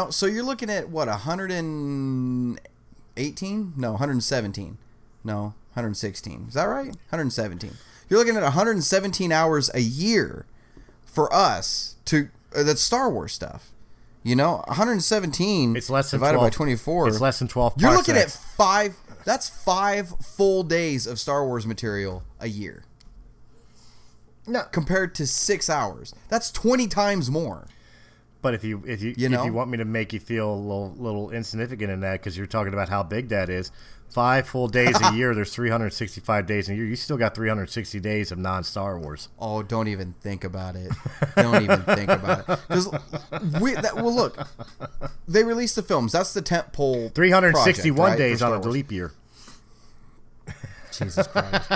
So you're looking at, 118? No, 117. No, 116. Is that right? 117. You're looking at 117 hours a year for us to that's Star Wars stuff. 117 it's less than divided 12, by 24. It's less than 12 You're looking at parsecs. that's 5 full days of Star Wars material a year. No, compared to 6 hours. That's 20 times more. But if you want me to make you feel a little insignificant in that, because you're talking about how big that is, 5 full days a year, there's 365 days in a year. You still got 360 days of non-Star Wars. Oh, don't even think about it. Don't even think about it. Because look, they released the films. That's the tentpole. 361 project, right, days on a leap year. Jesus Christ.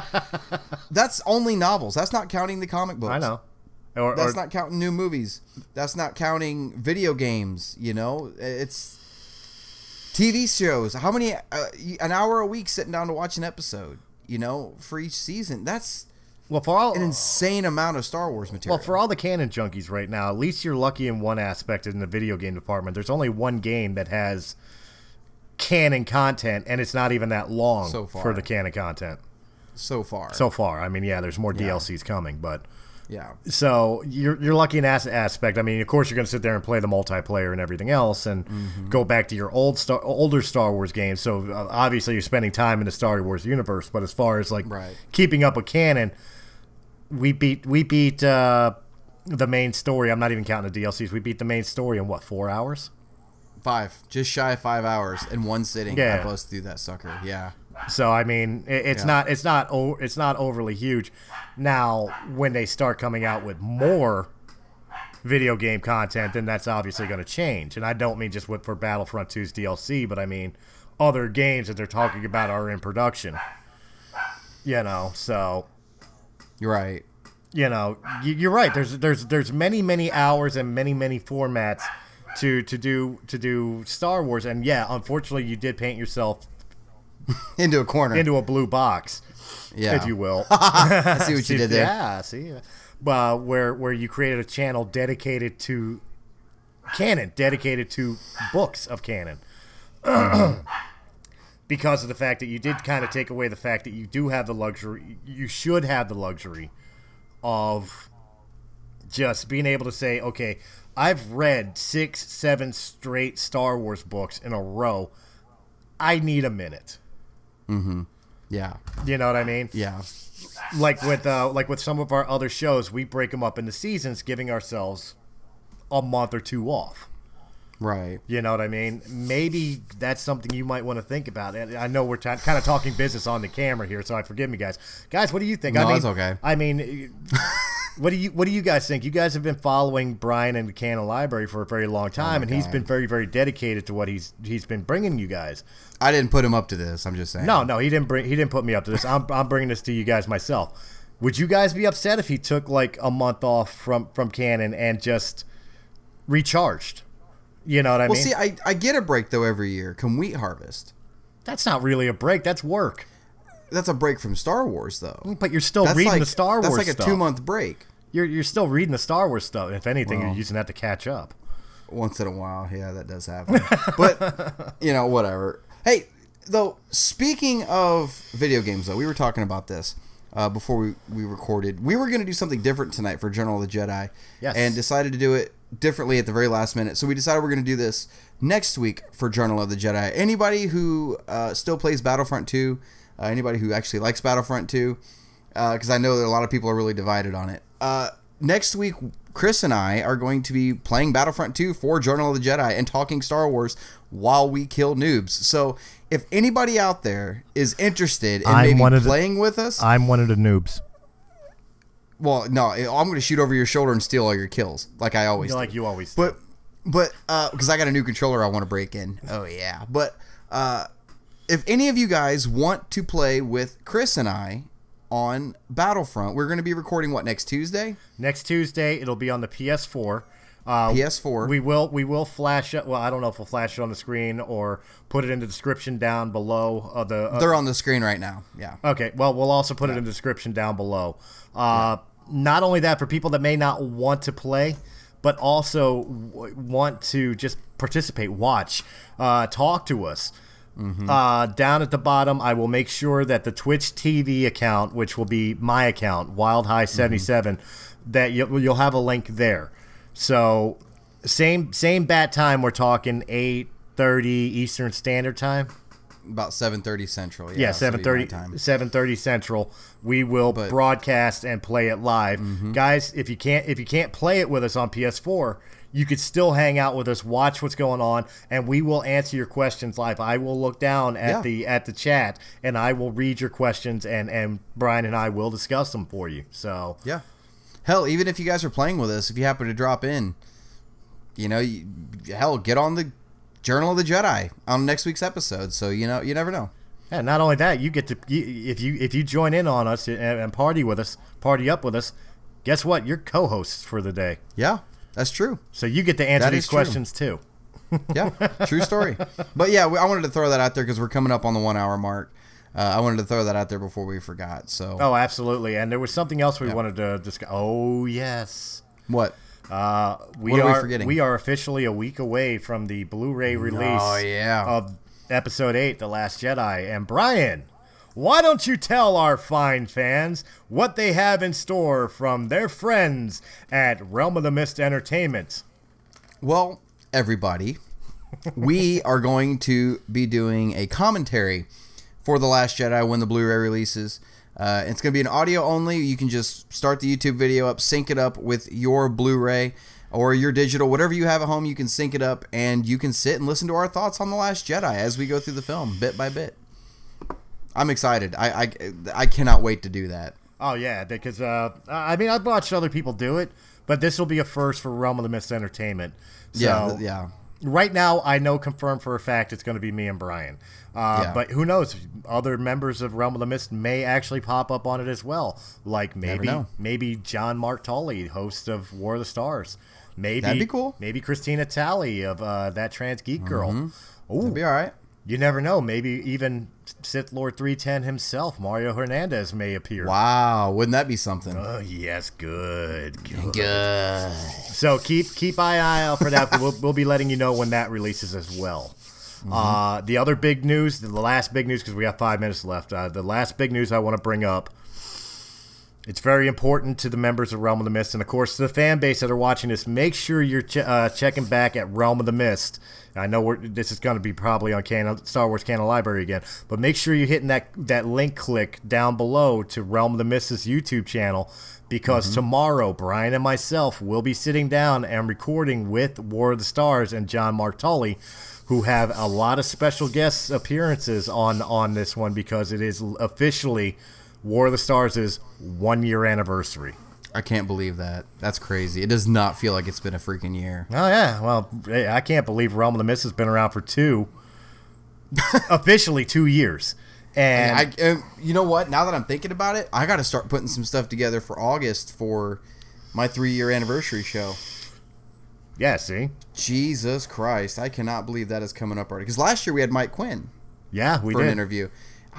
That's only novels. That's not counting the comic books. I know. That's not counting new movies. That's not counting video games. It's TV shows. How many an hour a week sitting down to watch an episode? For each season. That's an insane amount of Star Wars material. Well, for all the Canon junkies right now, at least you're lucky in one aspect in the video game department. There's only one game that has Canon content, and it's not even that long so far for the Canon content. So far. I mean, yeah, there's more DLCs coming, but. Yeah. So you're lucky in that aspect. I mean, of course, you're going to sit there and play the multiplayer and everything else, and go back to your older Star Wars games. So obviously, you're spending time in the Star Wars universe. But as far as keeping up with canon, we beat the main story. I'm not even counting the DLCs. We beat the main story in 4 hours? 5, just shy of 5 hours in one sitting. Yeah. I buzzed through that sucker. Yeah. So I mean, it's not overly huge. Now, when they start coming out with more video game content, then that's obviously going to change. And I don't mean just for Battlefront 2's DLC, but I mean other games that they're talking about are in production. So you're right. You're right. There's many hours and many formats to do Star Wars, and yeah, unfortunately, you did paint yourself into a corner, into a blue box, if you will. I see what you did there. Yeah, see, where you created a channel dedicated to canon, dedicated to books of canon, because of the fact that you did kind of take away the fact that you do have the luxury, you should have the luxury of just being able to say, okay, I've read 6-7 straight Star Wars books in a row. I need a minute. Mm-hmm. Yeah. You know what I mean? Yeah. Like with some of our other shows, we break them up into seasons, giving ourselves a month or two off. Right. You know what I mean? Maybe that's something you might want to think about. And I know we're kind of talking business on the camera here, so forgive me, guys. Guys, what do you think? No, it's okay. I mean, what do you guys think? You guys have been following Brian and the Canon Library for a very long time, and he's been very, very dedicated to what he's been bringing you guys. I didn't put him up to this. I'm just saying. No, he didn't put me up to this. I'm bringing this to you guys myself. Would you guys be upset if he took like a month off from Canon and just recharged? You know what I mean? Well, see, I get a break though every year. Come Wheat Harvest. That's not really a break. That's work. That's a break from Star Wars though. But you're still reading the Star Wars stuff. That's like a 2-month break. You're still reading the Star Wars stuff. If anything, you're using that to catch up. Once in a while, yeah, that does happen. But whatever. Hey, though, speaking of video games, though, we were talking about this before we recorded. We were going to do something different tonight for Journal of the Jedi, yes, and decided to do it differently at the very last minute. So we decided we're going to do this next week for Journal of the Jedi. Anybody who still plays Battlefront 2, anybody who actually likes Battlefront 2, because I know that a lot of people are really divided on it. Next week, Chris and I are going to be playing Battlefront 2 for Journal of the Jedi and talking Star Wars while we kill noobs. So if anybody out there is interested in maybe playing with us... I'm one of the noobs. Well, no, I'm going to shoot over your shoulder and steal all your kills, like I always do. Like you always do. But because I got a new controller I want to break in. Oh, yeah. But if any of you guys want to play with Chris and I on Battlefront, we're going to be recording, what, next Tuesday? Next Tuesday, it'll be on the PS4. PS4. We will flash it. Well, I don't know if we'll flash it on the screen or put it in the description down below. They're on the screen right now. Yeah. Okay. Well, we'll also put it in the description down below. Not only that, for people that may not want to play, but also want to just participate, watch, talk to us. Down at the bottom, I will make sure that the Twitch TV account, which will be my account, Wild High 77, that you'll have a link there. So same bat time. We're talking 8:30 Eastern Standard Time. About 7:30 Central. Yeah, 7:30 Central. We will broadcast and play it live, guys. If you can't play it with us on PS4, you could still hang out with us, watch what's going on, and we will answer your questions live. I will look down at the chat, and I will read your questions, and Brian and I will discuss them for you. So yeah, hell, even if you guys are playing with us, if you happen to drop in, hell, get on the Journal of the Jedi on next week's episode. So you never know. Yeah, not only that, you get to if you join in on us and party up with us. Guess what? You're co-hosts for the day. Yeah. That's true. So you get to answer these questions too. Yeah, true story. But yeah, I wanted to throw that out there because we're coming up on the 1 hour mark. I wanted to throw that out there before we forgot. So. Oh, absolutely. And there was something else we wanted to discuss. Oh, yes. What? What are we forgetting? We are officially a week away from the Blu-ray release of Episode 8, The Last Jedi. And Brian, why don't you tell our fine fans what they have in store from their friends at Realm of the Mist Entertainment? Well, everybody, we are going to be doing a commentary for The Last Jedi when the Blu-ray releases. It's going to be an audio only. You can just start the YouTube video up, sync it up with your Blu-ray or your digital, whatever you have at home. You can sync it up, and you can sit and listen to our thoughts on The Last Jedi as we go through the film, bit by bit. I'm excited. I cannot wait to do that. Oh, yeah, because, I've watched other people do it, but this will be a first for Realm of the Mist Entertainment. So, yeah. Right now, I know confirmed for a fact it's going to be me and Brian. But who knows? Other members of Realm of the Mist may actually pop up on it as well. Like maybe John Mark Tully, host of War of the Stars. That'd be cool. Maybe Christina Talley of That Trans Geek Girl. Ooh, that'd be all right. You never know. Maybe even Sith Lord 310 himself, Mario Hernandez, may appear. Wow, wouldn't that be something? Oh, yes, good. So keep eye out for that. We'll be letting you know when that releases as well. The other big news, the last big news, because we have 5 minutes left. The last big news I want to bring up. It's very important to the members of Realm of the Mist, and of course to the fan base that are watching this. Make sure you're checking back at Realm of the Mist. I know this is going to be probably on Star Wars Canon Library again, but make sure you're hitting that link click down below to Realm of the Mist's YouTube channel, because tomorrow Brian and myself will be sitting down and recording with War of the Stars and John Mark Tully, who have a lot of special guest appearances on this one, because it is officially War of the Stars' 1 year anniversary. I can't believe that. That's crazy. It does not feel like it's been a freaking year. Oh, yeah. Well, I can't believe Realm of the Mist has been around for officially 2 years. And you know what? Now that I'm thinking about it, I got to start putting some stuff together for August for my 3 year anniversary show. Yeah, see? Jesus Christ. I cannot believe that is coming up already. Because last year we had Mike Quinn. Yeah, we did. For an did. Interview.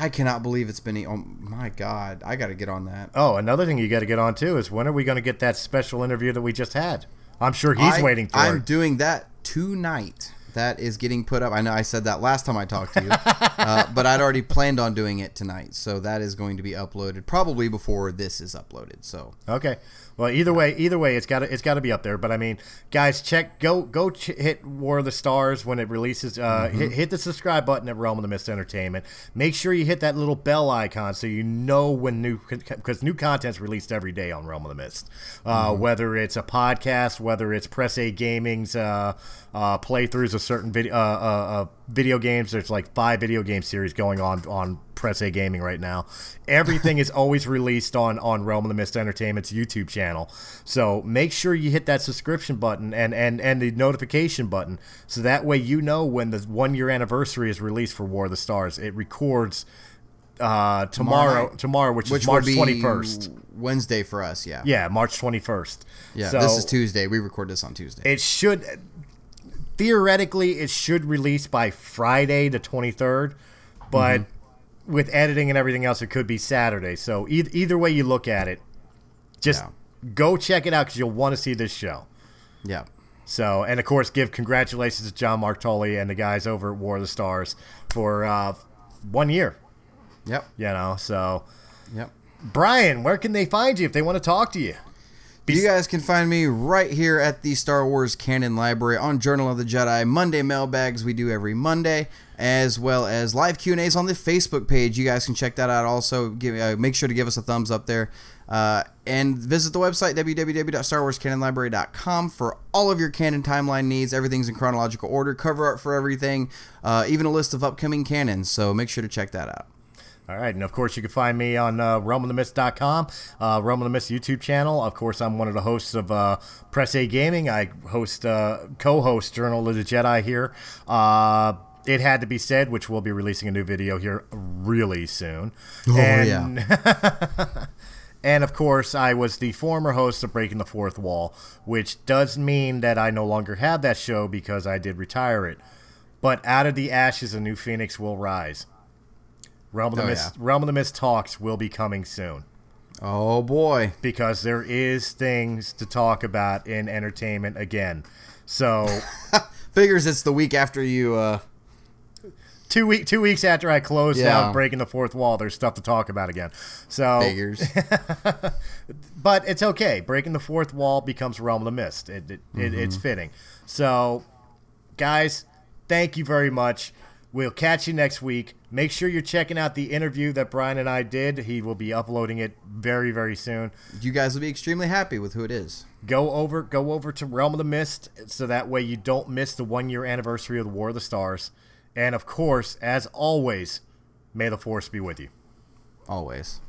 I cannot believe it's been... Oh, my God. I got to get on that. Oh, another thing you got to get on, too, is when are we going to get that special interview that we just had? I'm sure he's waiting for it. I'm doing that tonight. That is getting put up. I know I said that last time I talked to you, but I'd already planned on doing it tonight. So that is going to be uploaded probably before this is uploaded. So okay. Well, either way, it's got to be up there. But I mean, guys, hit War of the Stars when it releases. Hit the subscribe button at Realm of the Mist Entertainment. Make sure you hit that little bell icon so you know when because new content's released every day on Realm of the Mist. Whether it's a podcast, whether it's Press A Gaming's playthroughs of certain video games. There's like 5 video game series going on Press A Gaming right now. Everything is always released on Realm of the Mist Entertainment's YouTube channel. So make sure you hit that subscription button and the notification button so that way you know when the 1-year anniversary is released for War of the Stars. It records tomorrow, which is March 21st. Wednesday for us, yeah. Yeah, March 21st. Yeah, so this is Tuesday. We record this on Tuesday. It should, theoretically, it should release by Friday the 23rd, but with editing and everything else, it could be Saturday. So either way you look at it, just go check it out because you'll want to see this show. Yeah. So, and of course, give congratulations to John Martoli and the guys over at War of the Stars for 1 year. Yep. You know, so. Yep. Brian, where can they find you if they want to talk to you? You guys can find me right here at the Star Wars Canon Library on Journal of the Jedi Monday mailbags we do every Monday, as well as live Q&As on the Facebook page. You guys can check that out also. Make sure to give us a thumbs up there. And visit the website, www.starwarscanonlibrary.com, for all of your canon timeline needs. Everything's in chronological order, cover art for everything, even a list of upcoming canons. So make sure to check that out. All right, and of course you can find me on realmofthemist.com, Realm of the Mist YouTube channel. Of course, I'm one of the hosts of Press A Gaming. I co-host Journal of the Jedi here. It Had to Be Said, which we'll be releasing a new video here really soon. Yeah. And of course, I was the former host of Breaking the Fourth Wall, which does mean that I no longer have that show because I did retire it. But out of the ashes, a new phoenix will rise. Realm of the Mist talks will be coming soon. Oh boy! Because there is things to talk about in entertainment again. So figures it's the week after you. 2 weeks after I closed out Breaking the Fourth Wall, there's stuff to talk about again. So figures. But it's okay. Breaking the Fourth Wall becomes Realm of the Mist. It's fitting. So, guys, thank you very much. We'll catch you next week. Make sure you're checking out the interview that Brian and I did. He will be uploading it very, very soon. You guys will be extremely happy with who it is. Go over to Realm of the Mist so that way you don't miss the 1-year anniversary of the War of the Stars. And, of course, as always, may the Force be with you. Always.